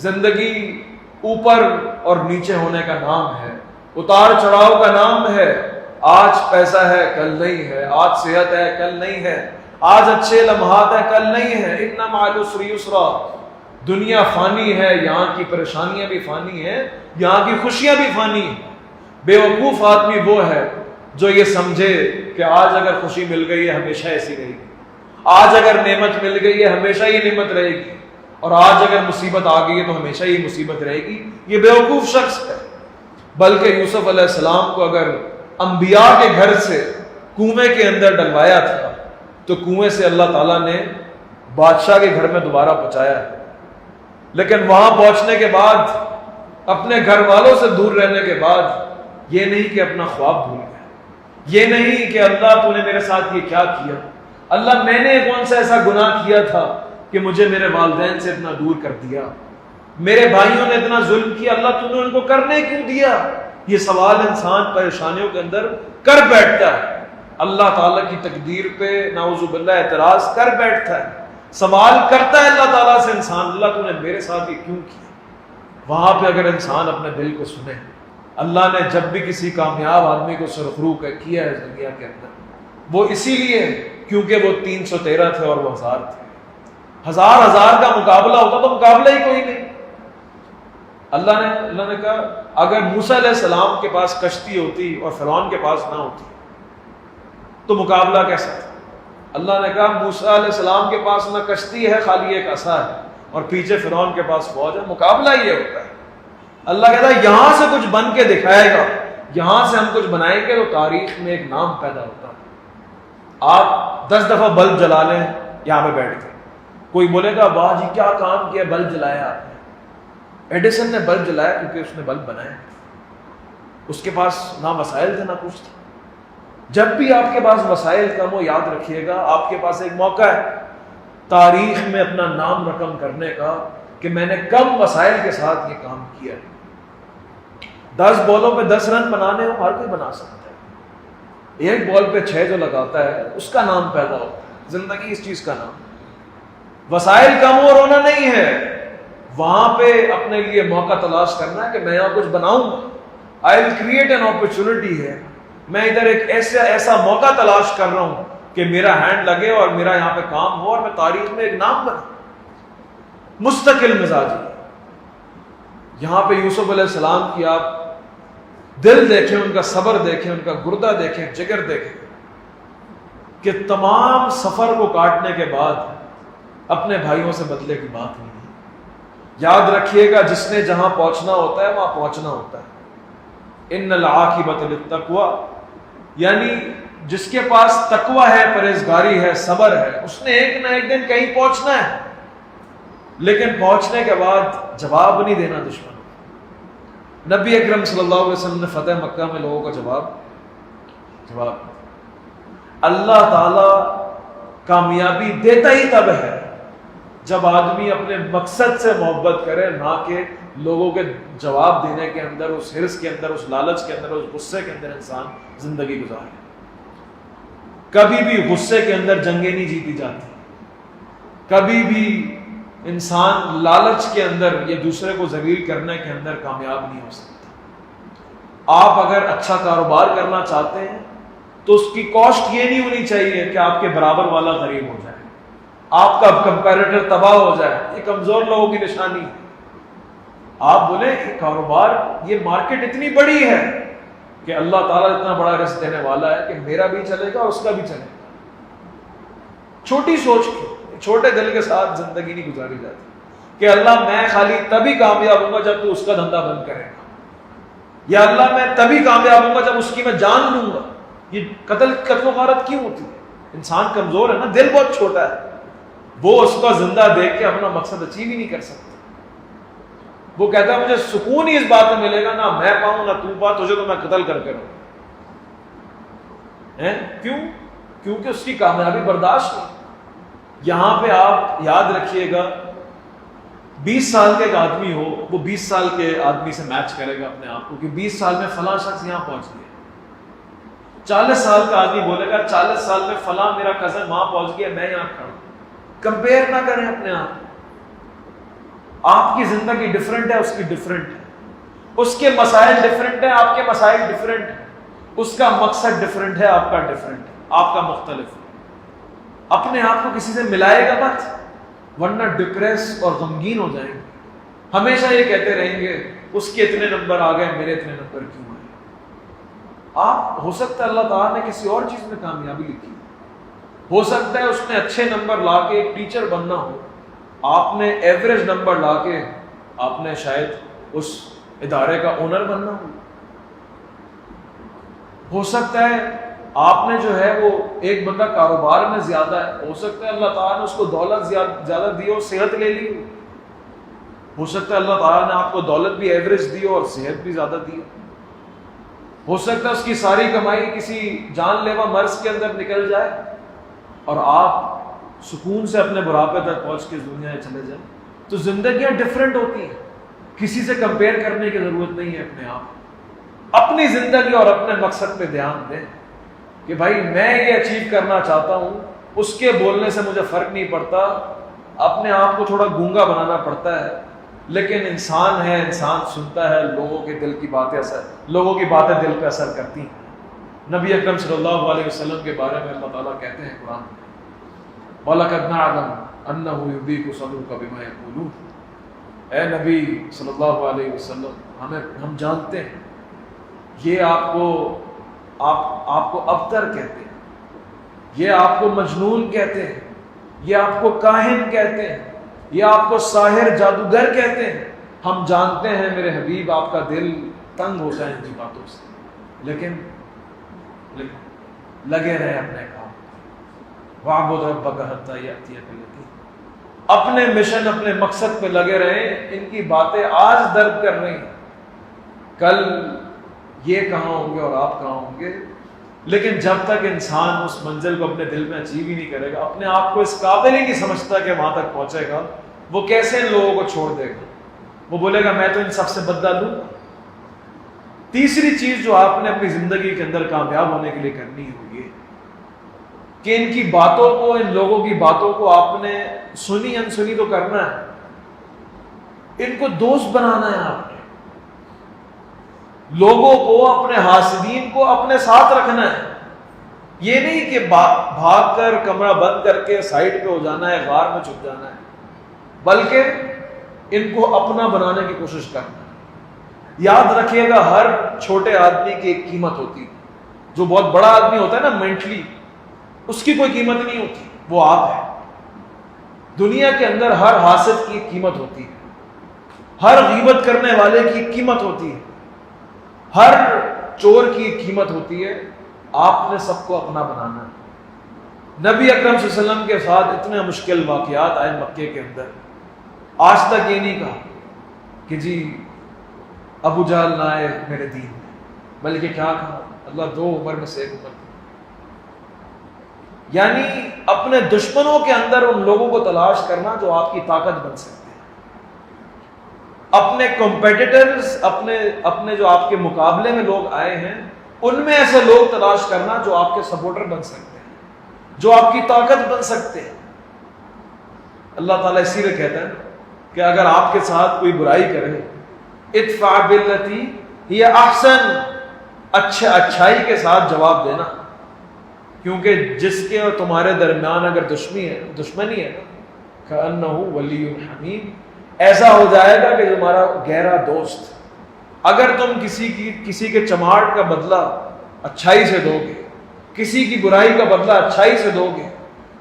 زندگی اوپر اور نیچے ہونے کا نام ہے، اتار چڑھاؤ کا نام ہے۔ آج پیسہ ہے، کل نہیں ہے، آج صحت ہے، کل نہیں ہے، آج اچھے لمحات ہیں، کل نہیں ہے۔ ان مع العسر یسرا، دنیا فانی ہے، یہاں کی پریشانیاں بھی فانی ہیں، یہاں کی خوشیاں بھی فانی ہیں۔ بے وقوف آدمی وہ ہے جو یہ سمجھے کہ آج اگر خوشی مل گئی ہے ہمیشہ ایسی رہے گی، آج اگر نعمت مل گئی ہے ہمیشہ یہ نعمت رہے گی، اور آج اگر مصیبت آ گئی ہے تو ہمیشہ یہ مصیبت رہے گی۔ یہ بے وقوف شخص ہے۔ بلکہ یوسف علیہ السلام کو اگر انبیاء کے گھر سے کنویں کے اندر ڈلوایا تھا تو کنویں سے اللہ تعالیٰ نے بادشاہ کے گھر میں دوبارہ پہنچایا ہے، لیکن وہاں پہنچنے کے بعد، اپنے گھر والوں سے دور رہنے کے بعد، یہ نہیں کہ اپنا خواب بھول گئے، یہ نہیں کہ اللہ تو نے میرے ساتھ یہ کیا کیا، اللہ میں نے کون سا ایسا گناہ کیا تھا کہ مجھے میرے والدین سے اتنا دور کر دیا، میرے بھائیوں نے اتنا ظلم کیا، اللہ تو نے ان کو کرنے کیوں دیا۔ یہ سوال انسان پریشانیوں کے اندر کر بیٹھتا ہے، اللہ تعالیٰ کی تقدیر پہ نعوذ باللہ اعتراض کر بیٹھتا ہے، سوال کرتا ہے اللہ تعالیٰ سے انسان، اللہ تو نے میرے ساتھ یہ کیوں کیا۔ وہاں پہ اگر انسان اپنے دل کو سنے، اللہ نے جب بھی کسی کامیاب آدمی کو سرخرو کیا ہے دنیا کے اندر، وہ اسی لیے کیونکہ وہ 313 تھے اور وہ 1000 تھے۔ ہزار کا مقابلہ ہوتا تو مقابلہ ہی کوئی نہیں. اللہ نے کہا اگر موسیٰ علیہ السلام کے پاس کشتی ہوتی اور فرعون کے پاس نہ ہوتی تو مقابلہ کیسا تھا؟ اللہ نے کہا موسیٰ علیہ السلام کے پاس نہ کشتی ہے، خالی ایک عصا ہے، اور پیچھے فرعون کے پاس فوج ہے، مقابلہ یہ ہوتا ہے. اللہ کہتا ہے یہاں سے کچھ بن کے دکھائے گا، یہاں سے ہم کچھ بنائیں گے تو تاریخ میں ایک نام پیدا ہوتا ہے. آپ 10 دفعہ بلب جلا لیں یہاں پہ بیٹھ کے، کوئی بولے گا واہ جی کیا کام کیا، بلب جلایا آپ نے. ایڈیسن نے بلب جلایا کیونکہ اس نے بلب بنایا، اس کے پاس نہ وسائل تھے نہ کچھ تھا. جب بھی آپ کے پاس وسائل کم ہو، یاد رکھیے گا آپ کے پاس ایک موقع ہے تاریخ میں اپنا نام رقم کرنے کا کہ میں نے کم وسائل کے ساتھ یہ کام کیا. 10 بالوں پہ 10 رن بنانے ہو ہر کوئی بنا سکتا ہے، ایک بال پہ 6 جو لگاتا ہے اس کا نام پیدا ہوتا ہے. زندگی اس چیز کا نام. وسائل کم ہو رونا نہیں ہے، وہاں پہ اپنے لیے موقع تلاش کرنا ہے کہ میں یہاں کچھ بناؤں گا. I will create an opportunity ہے، میں ادھر ایک ایسا موقع تلاش کر رہا ہوں کہ میرا ہینڈ لگے اور میرا یہاں پہ کام ہو اور میں تاریخ میں ایک نام بنا. مستقل مزاجی. یہاں پہ یوسف علیہ السلام کی آپ دل دیکھیں، ان کا صبر دیکھیں، ان کا گردہ دیکھیں، جگر دیکھیں کہ تمام سفر کو کاٹنے کے بعد اپنے بھائیوں سے بدلے کی بات نہیں ہے. یاد رکھیے گا جس نے جہاں پہنچنا ہوتا ہے وہاں پہنچنا ہوتا ہے. ان العاقبۃ للتقویٰ، یعنی جس کے پاس تقویٰ ہے، پرہیزگاری ہے، صبر ہے، اس نے ایک نہ ایک دن کہیں پہنچنا ہے. لیکن پہنچنے کے بعد جواب نہیں دینا دشمن. نبی اکرم صلی اللہ علیہ وسلم نے فتح مکہ میں لوگوں کا جواب اللہ تعالی کامیابی دیتا ہی تب ہے جب آدمی اپنے مقصد سے محبت کرے، نہ کہ لوگوں کے جواب دینے کے اندر، اس حرص کے اندر، اس لالچ کے اندر، اس غصے کے اندر انسان زندگی گزارے. کبھی بھی غصے کے اندر جنگیں نہیں جیتی جاتی. کبھی بھی انسان لالچ کے اندر یا دوسرے کو ذلیل کرنے کے اندر کامیاب نہیں ہو سکتا. آپ اگر اچھا کاروبار کرنا چاہتے ہیں تو اس کی کاسٹ یہ نہیں ہونی چاہیے کہ آپ کے برابر والا غریب ہو جائے، آپ کا کمپیریٹر تباہ ہو جائے. یہ کمزور لوگوں کی نشانی ہے. آپ بولیں یہ کاروبار، یہ مارکیٹ اتنی بڑی ہے کہ اللہ تعالیٰ اتنا بڑا رزق دینے والا ہے کہ میرا بھی چلے گا اور اس کا بھی چلے گا. چھوٹی سوچ کے، چھوٹے دل کے ساتھ زندگی نہیں گزاری جاتی کہ اللہ میں خالی تبھی کامیاب ہوں گا جب تو اس کا دھندا بند کرے گا، یا اللہ میں تبھی کامیاب ہوں گا جب اس کی میں جان لوں گا. یہ قتل و غارت کیوں ہوتی ہے؟ انسان کمزور ہے نا، دل بہت چھوٹا ہے. وہ اس کا زندہ دیکھ کے اپنا مقصد اچیو ہی نہیں کر سکتا. وہ کہتا ہے مجھے سکون ہی اس بات میں ملے گا، نہ میں پاؤں نہ تو پا، تجھے تو میں قتل کر کے رہوں. کیوں؟ کیونکہ اس کی کامیابی برداشت نہیں. یہاں پہ آپ یاد رکھیے گا 20 سال کا ایک آدمی ہو، وہ 20 سال کے آدمی سے میچ کرے گا اپنے آپ کو کہ 20 سال میں فلاں شخص یہاں پہنچ گیا. 40 سال کا آدمی بولے گا 40 سال میں فلاں میرا کزن وہاں پہنچ گیا، میں یہاں کھڑا ہوں. کمپیئر نہ کریں اپنے آپ. آپ کی زندگی ڈفرینٹ ہے، اس کی ڈفرینٹ ہے. اس کے مسائل ڈفرینٹ ہیں، آپ کے مسائل ڈفرینٹ ہیں. اس کا مقصد ڈفرینٹ ہے، آپ کا ڈفرینٹ ہے، آپ کا مختلف ہے. اپنے آپ کو کسی سے ملائے گا مت، ورنہ ڈپریس اور غمگین ہو جائیں گے. ہمیشہ یہ کہتے رہیں گے اس کے اتنے نمبر آ گئے، میرے اتنے نمبر کیوں آئے. آپ ہو سکتا ہے اللہ تعالیٰ نے کسی اور چیز میں کامیابی لکھی، ہو سکتا ہے اس نے اچھے نمبر لا کے ایک ٹیچر بننا ہو، آپ نے ایوریج نمبر لا کے آپ نے شاید اس ادارے کا اونر بننا ہو سکتا ہے آپ نے جو ہے وہ ایک بندہ کاروبار میں زیادہ ہے، ہو سکتا ہے اللہ تعالیٰ نے اس کو دولت زیادہ دی اور صحت لے لی. ہو سکتا ہے اللہ تعالیٰ نے آپ کو دولت بھی ایوریج دی اور صحت بھی زیادہ دی. ہو سکتا ہے اس کی ساری کمائی کسی جان لیوا مرض کے اندر نکل جائے اور آپ سکون سے اپنے بڑھاپے تک پہنچ کے دنیا میں چلے جائیں. تو زندگیاں ڈفرینٹ ہوتی ہیں، کسی سے کمپیئر کرنے کی ضرورت نہیں ہے. اپنے آپ اپنی زندگی اور اپنے مقصد پہ دھیان دیں کہ بھائی میں یہ اچیو کرنا چاہتا ہوں، اس کے بولنے سے مجھے فرق نہیں پڑتا. اپنے آپ کو تھوڑا گونگا بنانا پڑتا ہے، لیکن انسان ہے، انسان سنتا ہے. لوگوں کے دل کی باتیں لوگوں کی باتیں دل پہ اثر کرتی ہیں. نبی اکرم صلی اللہ علیہ وسلم کے بارے میں اللہ تعالیٰ کہتے ہیں قرآن میں وَلَقَدْ نَعْلَمُ انہ یضیق صدرک بما یقولون. اے نبی صلی اللہ علیہ وسلم، ہم جانتے ہیں یہ آپ کو ابتر کہتے ہیں، یہ آپ کو مجنون کہتے ہیں، یہ آپ کو کاہن کہتے ہیں، یہ آپ کو ساحر جادوگر کہتے ہیں. ہم جانتے ہیں میرے حبیب آپ کا دل تنگ ہوتا ہے ان کی باتوں سے، لیکن لگے رہے اپنے کام. وَاعْبُدْ رَبَّكَ حَتَّىٰ يَأْتِيَكَ الْيَقِينُ. اپنے مشن اپنے مقصد پہ لگے رہیں. ان کی باتیں آج درد کر رہی ہیں، کل یہ کہاں ہوں گے اور آپ کہاں ہوں گے. لیکن جب تک انسان اس منزل کو اپنے دل میں اچیو ہی نہیں کرے گا، اپنے آپ کو اس قابل ہی نہیں سمجھتا کہ وہاں تک پہنچے گا، وہ کیسے ان لوگوں کو چھوڑ دے گا؟ وہ بولے گا میں تو ان سب سے بدلہ لوں. تیسری چیز جو آپ نے اپنی زندگی کے اندر کامیاب ہونے کے لیے کرنی ہوگی کہ ان کی باتوں کو، ان لوگوں کی باتوں کو آپ نے سنی انسنی تو کرنا ہے، ان کو دوست بنانا ہے. آپ نے لوگوں کو، اپنے حاسدین کو اپنے ساتھ رکھنا ہے. یہ نہیں کہ بھاگ کر کمرہ بند کر کے سائڈ پہ ہو جانا ہے، غار میں چھپ جانا ہے، بلکہ ان کو اپنا بنانے کی کوشش کرنا ہے. یاد رکھیے گا ہر چھوٹے آدمی کی ایک قیمت ہوتی ہے. جو بہت بڑا آدمی ہوتا ہے نا مینٹلی، اس کی کوئی قیمت نہیں ہوتی، وہ آپ ہے. دنیا کے اندر ہر حاسد کی ایک قیمت ہوتی ہے، ہر غیبت کرنے والے کی ایک قیمت ہوتی ہے، ہر چور کی ایک قیمت ہوتی ہے. آپ نے سب کو اپنا بنانا ہے. نبی اکرم صلی اللہ علیہ وسلم کے ساتھ اتنے مشکل واقعات آئے مکے کے اندر، آج تک یہ نہیں کہا کہ جی ابو جہل نہ آئے میرے دین میں، بلکہ کیا کہا اللہ 2 عمر میں سے 1 عمر. یعنی اپنے دشمنوں کے اندر ان لوگوں کو تلاش کرنا جو آپ کی طاقت بن سکتے ہیں. اپنے کمپیٹیٹرز، اپنے جو آپ کے مقابلے میں لوگ آئے ہیں، ان میں ایسے لوگ تلاش کرنا جو آپ کے سپورٹر بن سکتے ہیں، جو آپ کی طاقت بن سکتے ہیں. اللہ تعالیٰ اسی لیے کہتا ہے کہ اگر آپ کے ساتھ کوئی برائی کرے، ادفع باللتی ہی احسن، اچھائی کے ساتھ جواب دینا. کیونکہ جس کے اور تمہارے درمیان اگر دشمنی ہے کأنہ ولی حمیم، ایسا ہو جائے گا کہ تمہارا گہرا دوست. اگر تم کسی کے چماٹ کا بدلہ اچھائی سے دو گے، کسی کی برائی کا بدلہ اچھائی سے دو گے،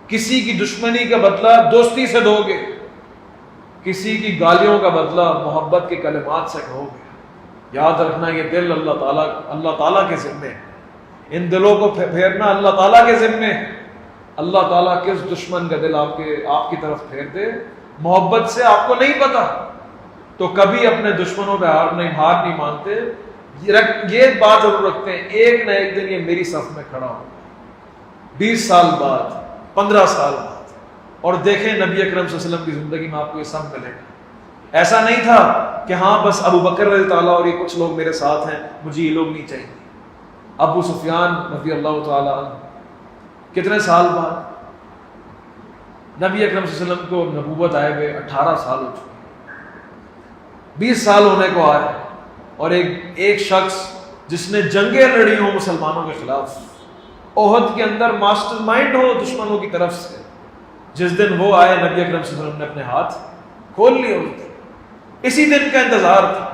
کسی کی دشمنی کا بدلہ دوستی سے دو گے، کسی کی گالیوں کا بدلہ محبت کے کلمات سے کہو گے، یاد رکھنا یہ دل اللہ تعالیٰ کے ذمے ہے. ان دلوں کو پھیرنا اللہ تعالیٰ کے ذمے ہے. اللہ تعالیٰ کس دشمن کا دل آپ کی طرف پھیر دے محبت سے آپ کو نہیں پتا، تو کبھی اپنے دشمنوں پہ ہار نہیں مانتے. یہ بات ضرور رکھتے ہیں ایک نہ ایک دن یہ میری صف میں کھڑا ہو، 20 سال بعد، 15 سال بعد. اور دیکھیں نبی اکرم صلی اللہ علیہ وسلم کی زندگی میں آپ کو یہ سب ملے گا. ایسا نہیں تھا کہ ہاں بس ابو بکر رضی اللہ اور یہ کچھ لوگ میرے ساتھ ہیں، مجھے یہ لوگ نہیں چاہیے. ابو سفیان رضی اللہ تعالی عنہ کتنے سال بعد؟ نبی اکرم صلی اللہ علیہ وسلم کو نبوت آئے ہوئے 18 سال ہو چکے، 20 سال ہونے کو آئے. اور ایک شخص جس نے جنگیں لڑی ہوں مسلمانوں کے خلاف، احد کے اندر ماسٹر مائنڈ ہو دشمنوں کی طرف سے، جس دن وہ آئے نبی اکرم صلی اللہ علیہ وسلم نے اپنے ہاتھ کھول لیے ہوتے. اسی دن کا انتظار تھا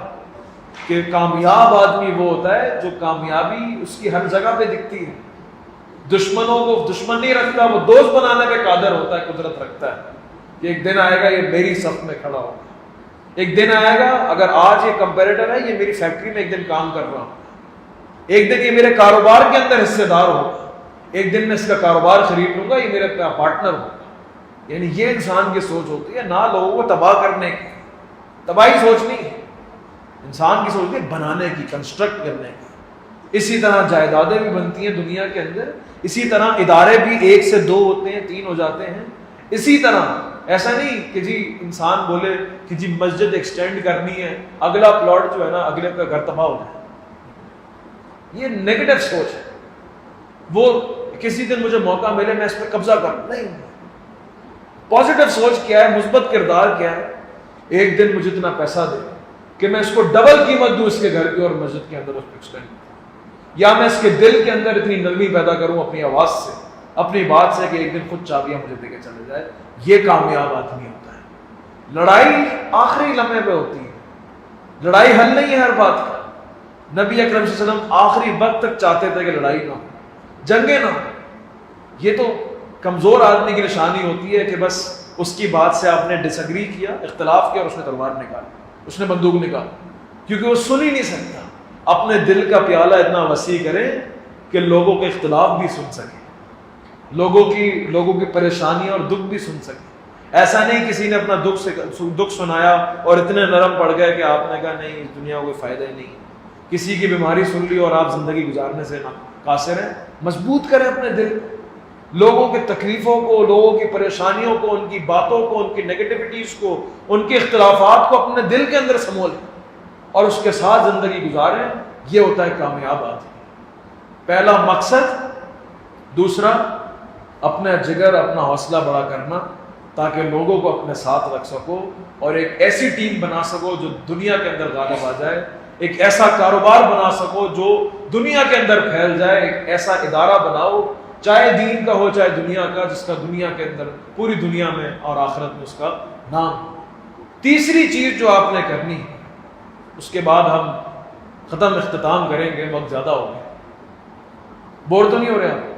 کہ کامیاب آدمی وہ ہوتا ہے جو کامیابی اس کی ہر جگہ پہ دکھتی ہے. دشمنوں کو دشمن نہیں رکھتا، وہ دوست بنانے پہ قادر ہوتا ہے، قدرت رکھتا ہے کہ ایک دن آئے گا یہ میری صف میں کھڑا ہوگا. ایک دن آئے گا، اگر آج یہ کمپیریٹر ہے یہ میری فیکٹری میں ایک دن کام کر رہا ہوں، ایک دن یہ میرے کاروبار کے اندر حصے دار ہوگا، ایک دن میں اس کا کاروبار خرید لوں گا، یہ میرا پارٹنر ہوگا. یعنی یہ انسان کی سوچ ہوتی ہے، نہ لوگوں کو تباہ کرنے کی. تباہی سوچ نہیں ہے انسان کی، سوچ ہے بنانے کی، کنسٹرکٹ کرنے کی. اسی طرح جائیدادیں بھی بنتی ہیں دنیا کے اندر، اسی طرح ادارے بھی 1 سے 2 ہوتے ہیں، 3 ہو جاتے ہیں. اسی طرح ایسا نہیں کہ جی انسان بولے کہ جی مسجد ایکسٹینڈ کرنی ہے، اگلا پلاٹ جو ہے نا اگلے کا گھر تباہ ہو جائے. یہ نیگیٹو سوچ ہے. وہ کسی دن مجھے موقع ملے میں اس پہ قبضہ کروں، نہیں. پازیٹیو سوچ کیا ہے، مثبت کردار کیا ہے، ایک دن مجھے اتنا پیسہ دے کہ میں اس کو ڈبل قیمت دوں اس کے گھر کی اور مسجد کے اندر اس کو ایکسٹینڈ کروں، یا میں اس کے دل کے اندر اتنی نرمی پیدا کروں اپنی آواز سے اپنی بات سے کہ ایک دن خود چابیاں مجھے دے کے چلے جائے، یہ کامیاب آدمی ہوتا ہے۔ لڑائی آخری لمحے پہ ہوتی ہے، لڑائی حل نہیں ہے ہر بات کا۔ نبی اکرم صلی اللہ علیہ وسلم آخری وقت تک چاہتے تھے کہ لڑائی نہ ہو، جنگیں نہ ہو۔ یہ تو کمزور آدمی کی نشانی ہوتی ہے کہ بس اس کی بات سے آپ نے ڈس ایگری کیا، اختلاف کیا اور اس نے تلوار نکالی، اس نے بندوق نکالی، کیونکہ وہ سن ہی نہیں سکتا۔ اپنے دل کا پیالہ اتنا وسیع کریں کہ لوگوں کے اختلاف بھی سن سکیں، لوگوں کی پریشانیاں اور دکھ بھی سن سکیں۔ ایسا نہیں کسی نے اپنا دکھ سنایا اور اتنے نرم پڑ گئے کہ آپ نے کہا نہیں اس دنیا کو کوئی فائدہ ہی نہیں۔ کسی کی بیماری سن لی اور آپ زندگی گزارنے سے قاصر ہیں۔ مضبوط کریں اپنے دل کو، لوگوں کی تکلیفوں کو، لوگوں کی پریشانیوں کو، ان کی باتوں کو، ان کی نیگیٹیوٹیز کو، ان کے اختلافات کو اپنے دل کے اندر سمو لیں اور اس کے ساتھ زندگی گزاریں۔ یہ ہوتا ہے کامیاب آدمی۔ پہلا مقصد، دوسرا اپنا جگر، اپنا حوصلہ بڑا کرنا تاکہ لوگوں کو اپنے ساتھ رکھ سکو اور ایک ایسی ٹیم بنا سکو جو دنیا کے اندر غالب آ جائے، ایک ایسا کاروبار بنا سکو جو دنیا کے اندر پھیل جائے، ایک ایسا ادارہ بناؤ چاہے دین کا ہو چاہے دنیا کا، جس کا دنیا کے اندر پوری دنیا میں اور آخرت میں اس کا نام۔ تیسری چیز جو آپ نے کرنی ہے، اس کے بعد ہم اختتام کریں گے، وقت زیادہ ہو گیا، بور تو نہیں ہو رہے آپ؟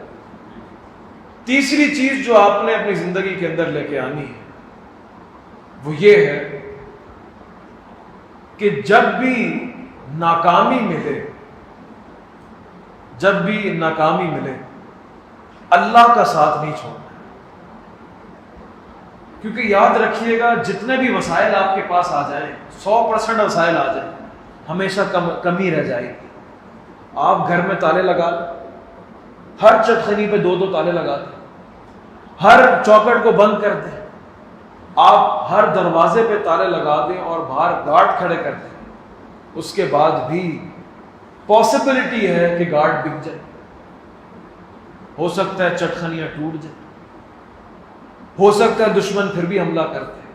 تیسری چیز جو آپ نے اپنی زندگی کے اندر لے کے آنی ہے وہ یہ ہے کہ جب بھی ناکامی ملے اللہ کا ساتھ نہیں چھوڑنا، کیونکہ یاد رکھیے گا جتنے بھی وسائل آپ کے پاس آ جائیں، 100% وسائل آ جائیں، ہمیشہ کمی رہ جائے گی۔ آپ گھر میں تالے لگا لیں، ہر چٹخنی پہ 2 تالے لگا دیں، ہر چوکھٹ کو بند کر دیں، آپ ہر دروازے پہ تالے لگا دیں اور باہر گارڈ کھڑے کر دیں، اس کے بعد بھی پاسبلٹی ہے کہ گارڈ بک جائے، ہو سکتا ہے چٹخنیاں ٹوٹ جائیں، ہو سکتا ہے دشمن پھر بھی حملہ کرتے ہیں۔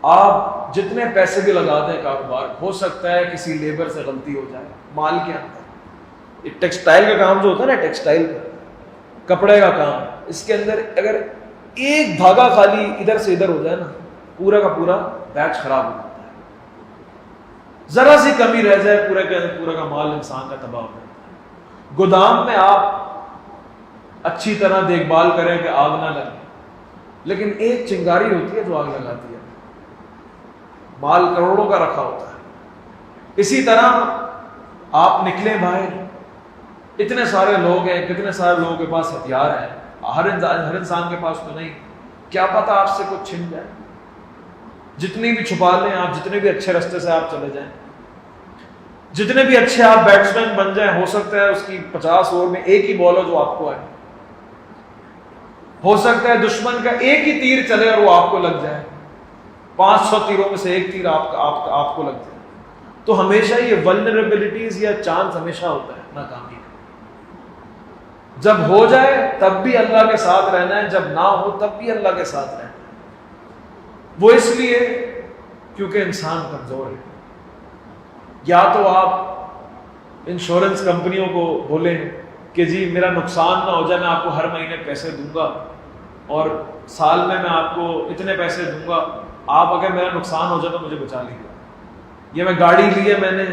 آپ جتنے پیسے بھی لگا دیں کاروبار، ہو سکتا ہے کسی لیبر سے غلطی ہو جائے مال کے اندر۔ یہ ٹیکسٹائل کا کام جو ہوتا ہے نا، ٹیکسٹائل کا کپڑے کا کام، اس کے اندر اگر ایک دھاگا خالی ادھر سے ادھر ہو جائے نا، پورا کا پورا بیچ خراب ہو جاتا ہے۔ ذرا سی کمی رہ جائے، پورا کا مال انسان کا تباہ ہو جاتا ہے۔ گودام میں آپ اچھی طرح دیکھ بھال کریں کہ آگ نہ لگے، لیکن ایک چنگاری ہوتی ہے جو آگ لگاتی ہے، مال کروڑوں کا رکھا ہوتا ہے۔ اسی طرح آپ نکلیں باہر، اتنے سارے لوگ ہیں، کتنے سارے لوگوں کے پاس ہتھیار ہیں، ہر انسان کے پاس تو نہیں، کیا پتہ آپ سے کچھ چھن جائے۔ جتنی بھی چھپا لیں آپ، جتنے بھی اچھے راستے سے آپ چلے جائیں، جتنے بھی اچھے آپ بیٹسمین بن جائیں، ہو سکتا ہے اس کی 50 اوور میں ایک ہی بال ہو جو آپ کو آئے، ہو سکتا ہے دشمن کا ایک ہی تیر چلے اور وہ آپ کو لگ جائے، 500 تیروں میں سے ایک تیر آپ کو لگ جائے۔ تو ہمیشہ یہ ولنریبلٹیز یا چانس ہمیشہ ہوتا ہے ناکامی کا۔ جب ہو جائے تب بھی اللہ کے ساتھ رہنا ہے، جب نہ ہو تب بھی اللہ کے ساتھ رہنا ہے۔ وہ اس لیے کیونکہ انسان کمزور ہے۔ یا تو آپ انشورنس کمپنیوں کو بولیں کہ جی میرا نقصان نہ ہو جائے، میں آپ کو ہر مہینے پیسے دوں گا اور سال میں آپ کو اتنے پیسے دوں گا، آپ اگر میرا نقصان ہو جائے تو مجھے بچا لیجیے۔ یہ میں گاڑی لی ہے، میں نے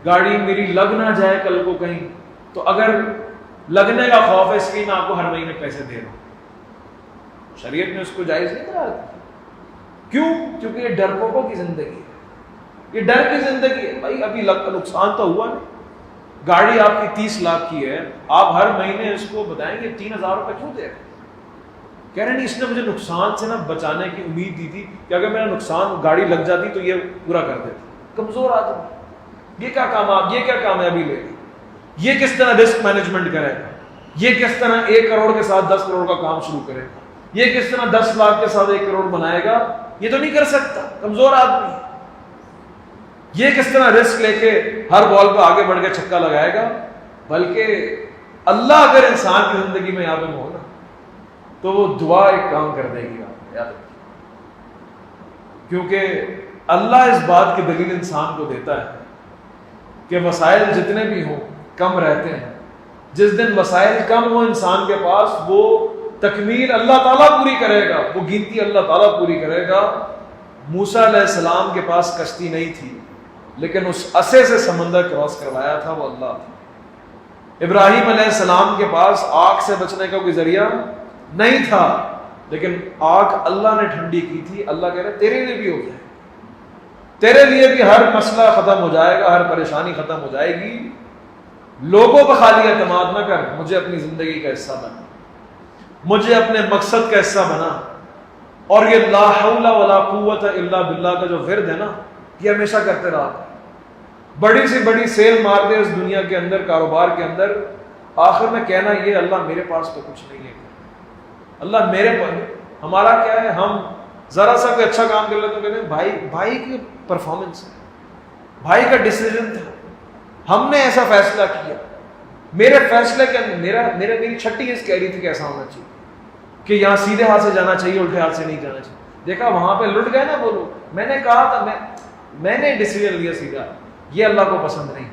گاڑی میری لگ نہ جائے کل کو کہیں، تو اگر لگنے کا خوف ہے اس لیے میں آپ کو ہر مہینے پیسے دے رہا ہوں۔ شریعت نے اس کو جائز نہیں قرار دیا۔ کیوں؟ کیونکہ یہ ڈرپوکوں کی زندگی ہے، یہ ڈر کی زندگی ہے۔ بھائی ابھی نقصان تو ہوا نہیں، گاڑی آپ کی 30 لاکھ کی ہے، آپ ہر مہینے اس کو بتائیں گے 3,000 روپے کیوں دے رہے ہیں؟ کہہ رہے نہیں اس نے مجھے نقصان سے نہ بچانے کی امید دی تھی کہ اگر میرا نقصان گاڑی لگ جاتی تو یہ پورا کر دیتی۔ کمزور آدمی، یہ کیا کامیابی لے گا؟ یہ کس طرح رسک مینجمنٹ کرے گا؟ یہ کس طرح 1 کروڑ کے ساتھ 10 کروڑ کا کام شروع کرے گا؟ یہ کس طرح 10 لاکھ کے ساتھ 1 کروڑ بنائے گا؟ یہ تو نہیں کر سکتا، کمزور آدمی۔ یہ کس طرح رسک لے کے ہر بال پہ آگے بڑھ کے چھکا لگائے گا؟ بلکہ اللہ اگر انسان کی زندگی میں یاد میں ہو نا تو وہ دعا ایک کام کر دے گی، آپ یاد رکھیں، کیونکہ اللہ اس بات کی دلیل انسان کو دیتا ہے کہ وسائل جتنے بھی ہوں کم رہتے ہیں، جس دن وسائل کم ہو انسان کے پاس، وہ تکمیل اللہ تعالیٰ پوری کرے گا، وہ گنتی اللہ تعالیٰ پوری کرے گا۔ موسیٰ علیہ السلام کے پاس کشتی نہیں تھی، لیکن اس عصے سے سمندر کراس کروایا تھا وہ اللہ تھا۔ ابراہیم علیہ السلام کے پاس آگ سے بچنے کا کوئی ذریعہ نہیں تھا، لیکن آگ اللہ نے ٹھنڈی کی تھی۔ اللہ کہہ رہے تیرے لیے بھی ہو جائے، تیرے لیے بھی ہر مسئلہ ختم ہو جائے گا، ہر پریشانی ختم ہو جائے گی۔ لوگوں پر خالی اعتماد نہ کر، مجھے اپنی زندگی کا حصہ بنا، مجھے اپنے مقصد کا حصہ بنا۔ اور یہ لا حول ولا قوت الا باللہ کا جو ورد ہے نا، یہ ہمیشہ کرتے رہا۔ بڑی سی بڑی سیل مار دے اس دنیا کے اندر، کاروبار کے اندر، آخر میں کہنا یہ اللہ میرے پاس تو کچھ نہیں ہے، اللہ میرے پاس۔ ہمارا کیا ہے، ہم ذرا سا کوئی اچھا کام کر لیتے تو کہتے ہیں بھائی کی پرفارمنس ہے، بھائی کا ڈیسیژن تھا، ہم نے ایسا فیصلہ کیا، میرے فیصلے کے اندر میری چھٹی اس کہہ رہی تھی کہ ایسا ہونا چاہیے کہ یہاں سیدھے ہاتھ سے جانا چاہیے، الٹے ہاتھ سے نہیں جانا چاہیے۔ دیکھا وہاں پہ لٹ گئے نا وہ لوگ، میں نے کہا تھا، میں نے ڈیسیژن لیا سیدھا، یہ اللہ کو پسند نہیں۔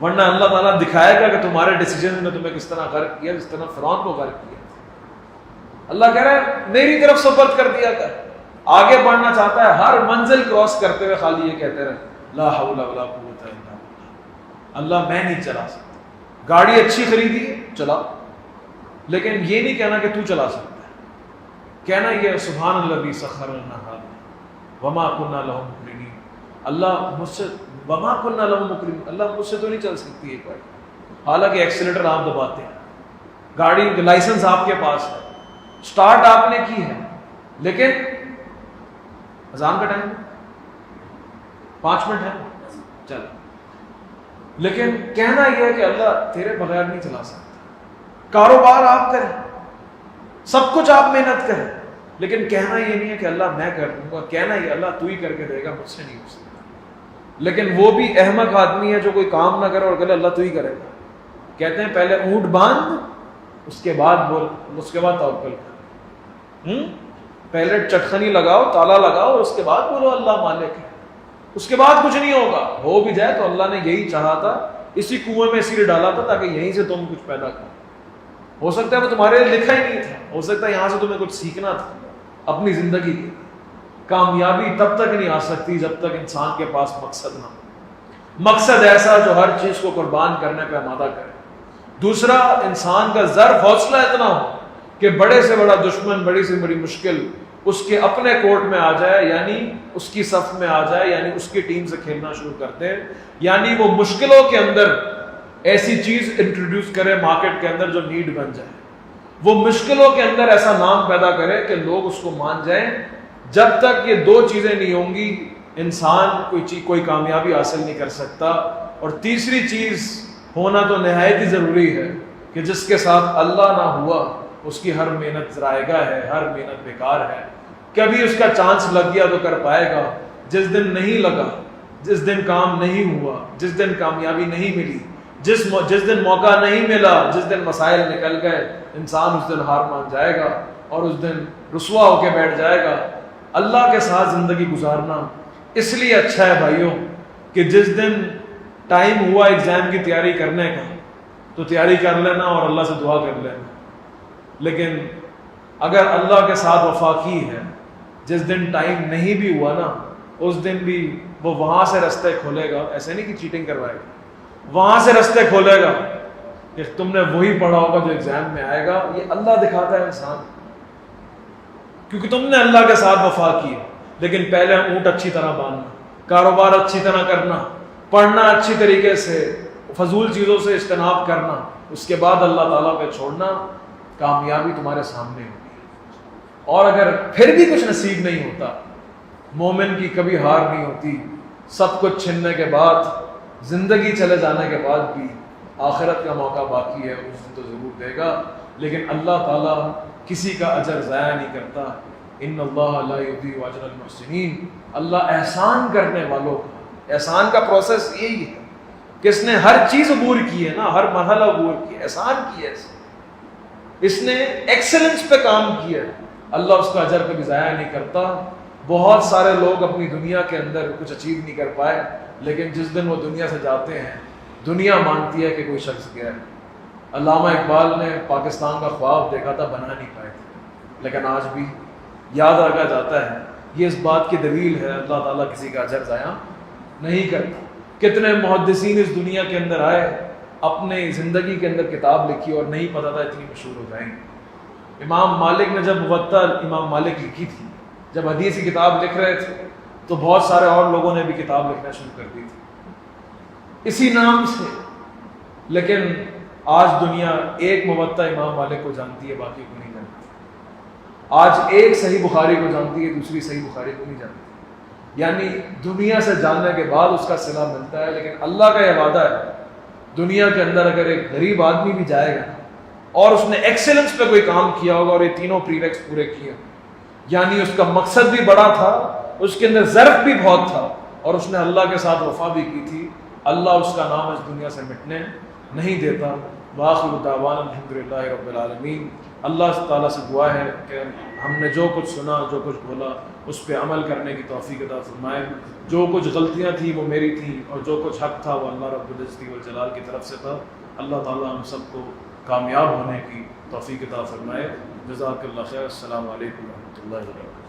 ورنہ اللہ تعالیٰ دکھائے گا کہ تمہارے ڈیسیژن نے تمہیں کس طرح غرق کیا، جس طرح فرعون کو غرق کیا۔ اللہ کہہ رہا ہے میری طرف سپرد کر دیا کر۔ آگے بڑھنا چاہتا ہے، ہر منزل کراس کرتے ہوئے خالی یہ کہتے رہے لا حول ولا قوت الا باللہ، اللہ میں نہیں چلا سکتا۔ گاڑی اچھی خریدی ہے چلا، لیکن یہ نہیں کہنا کہ تو چلا سکتا ہے، کہنا یہ سبحان الذی سخر لنا ھذا وما كنا له مقرنین، اللہ مجھ سے وما كنا له مقرنین، اللہ مجھ سے تو نہیں چل سکتی ایک بار۔ حالانکہ ایکسیلیٹر آپ دباتے ہیں، گاڑی کا لائسنس آپ کے پاس ہے، سٹارٹ آپ نے کی ہے، لیکن اذان کا ٹائم 5 منٹ ہے چل، لیکن کہنا یہ ہے کہ اللہ تیرے بغیر نہیں چلا سکتا۔ کاروبار آپ کریں، سب کچھ آپ محنت کریں، لیکن کہنا یہ نہیں ہے کہ اللہ میں کر دوں گا، کہنا یہ اللہ تو ہی کر کے دے گا، مجھ سے نہیں ہو سکتا۔ لیکن وہ بھی احمق آدمی ہے جو کوئی کام نہ کرے اور کہے اللہ تو ہی کرے گا۔ کہتے ہیں پہلے اونٹ باندھ، اس کے بعد بول، اس کے بعد توکل کر۔ پہلے چٹخنی لگاؤ، تالا لگاؤ، اس کے بعد بولو اللہ مالک ہے، اس کے بعد کچھ نہیں ہوگا۔ ہو بھی جائے تو اللہ نے یہی چاہا تھا، اسی کنویں میں اسی لیے ڈالا تھا تاکہ یہیں سے تم کچھ پیدا کرو۔ ہو سکتا ہے وہ تمہارے لیے لکھا ہی نہیں تھا، ہو سکتا ہے یہاں سے تمہیں کچھ سیکھنا تھا اپنی زندگی کی۔ کامیابی تب تک نہیں آ سکتی جب تک انسان کے پاس مقصد نہ ہو، مقصد ایسا جو ہر چیز کو قربان کرنے پہ آمادہ کرے۔ دوسرا، انسان کا ضرب حوصلہ اتنا ہو کہ بڑے سے بڑا دشمن، بڑی سے بڑی مشکل اس کے اپنے کورٹ میں آ جائے، یعنی اس کی صف میں آ جائے، یعنی اس کی ٹیم سے کھیلنا شروع کر دے، یعنی وہ مشکلوں کے اندر ایسی چیز انٹروڈیوس کرے مارکیٹ کے اندر جو نیڈ بن جائے، وہ مشکلوں کے اندر ایسا نام پیدا کرے کہ لوگ اس کو مان جائیں۔ جب تک یہ 2 چیزیں نہیں ہوں گی انسان کوئی کامیابی حاصل نہیں کر سکتا۔ اور تیسری چیز ہونا تو نہایت ہی ضروری ہے کہ جس کے ساتھ اللہ نہ ہوا اس کی ہر محنت ضائع ہے، ہر محنت بیکار ہے۔ کبھی اس کا چانس لگ گیا تو کر پائے گا، جس دن نہیں لگا، جس دن کام نہیں ہوا، جس دن کامیابی نہیں ملی، جس دن موقع نہیں ملا، جس دن مسائل نکل گئے، انسان اس دن ہار مان جائے گا اور اس دن رسوا ہو کے بیٹھ جائے گا۔ اللہ کے ساتھ زندگی گزارنا اس لیے اچھا ہے بھائیوں کہ جس دن ٹائم ہوا ایگزام کی تیاری کرنے کا تو تیاری کر لینا اور اللہ سے دعا کر لینا، لیکن اگر اللہ کے ساتھ وفا کی ہے، جس دن ٹائم نہیں بھی ہوا نا، اس دن بھی وہ وہاں سے رستے کھولے گا۔ ایسے نہیں کہ چیٹنگ کروائے گا، وہاں سے رستے کھولے گا کہ تم نے وہی پڑھا ہوگا جو ایگزام میں آئے گا۔ یہ اللہ دکھاتا ہے انسان، کیونکہ تم نے اللہ کے ساتھ وفا کی۔ لیکن پہلے اونٹ اچھی طرح باندھنا، کاروبار اچھی طرح کرنا، پڑھنا اچھی طریقے سے، فضول چیزوں سے اجتناب کرنا، اس کے بعد اللہ تعالیٰ پہ چھوڑنا، کامیابی تمہارے سامنے ہوگی۔ اور اگر پھر بھی کچھ نصیب نہیں ہوتا، مومن کی کبھی ہار نہیں ہوتی، سب کچھ چھننے کے بعد، زندگی چلے جانے کے بعد بھی آخرت کا موقع باقی ہے، اس دن تو ضرور دے گا۔ لیکن اللہ تعالیٰ کسی کا اجر ضائع نہیں کرتا۔ ان اللہ لا یضیع اجر المحسنین، اللہ احسان کرنے والوں کا، احسان کا پروسیس یہی ہے کہ اس نے ہر چیز عبور کی ہے نا، ہر مرحلہ عبور کی ہے، احسان کیا ہے، اس نے ایکسلنس پہ کام کیا ہے، اللہ اس کا اجر کبھی ضائع نہیں کرتا۔ بہت سارے لوگ اپنی دنیا کے اندر کچھ اچیو نہیں کر پائے، لیکن جس دن وہ دنیا سے جاتے ہیں دنیا مانتی ہے کہ کوئی شخص گیا ہے۔ علامہ اقبال نے پاکستان کا خواب دیکھا تھا، بنا نہیں پائے تھے، لیکن آج بھی یاد رکھا جاتا ہے۔ یہ اس بات کی دلیل ہے اللہ تعالیٰ کسی کا اجر ضائع نہیں کرتا۔ کتنے محدثین اس دنیا کے اندر آئے، اپنے زندگی کے اندر کتاب لکھی اور نہیں پتا تھا اتنی مشہور ہو جائیں گے۔ امام مالک نے جب موطا امام مالک لکھی تھی، جب حدیث کی کتاب لکھ رہے تھے تو بہت سارے اور لوگوں نے بھی کتاب لکھنا شروع کر دی تھی اسی نام سے، لیکن آج دنیا ایک موطا امام مالک کو جانتی ہے، باقی کو نہیں جانتی۔ آج ایک صحیح بخاری کو جانتی ہے، دوسری صحیح بخاری کو نہیں جانتی۔ یعنی دنیا سے جاننے کے بعد اس کا صلہ ملتا ہے، لیکن اللہ کا یہ وعدہ ہے دنیا کے اندر اگر ایک غریب آدمی بھی جائے گا اور اس نے ایکسیلنس پہ کوئی کام کیا ہوگا اور یہ تینوں پریریکس پورے کیے، یعنی اس کا مقصد بھی بڑا تھا، اس کے اندر ظرف بھی بہت تھا، اور اس نے اللہ کے ساتھ وفا بھی کی تھی، اللہ اس کا نام اس دنیا سے مٹنے نہیں دیتا۔ وآخر دعوانا الحمدللہ رب العالمین۔ اللہ تعالیٰ سے دعا ہے کہ ہم نے جو کچھ سنا، جو کچھ بولا، اس پہ عمل کرنے کی توفیق عطا فرمائے۔ جو کچھ غلطیاں تھیں وہ میری تھیں، اور جو کچھ حق تھا وہ اللہ رب العزت والجلال کی طرف سے تھا۔ اللہ تعالیٰ ہم سب کو کامیاب ہونے کی توفیق عطا فرمائے۔ جزاک اللہ خیر۔ السلام علیکم ورحمۃ اللہ وبرکاتہ۔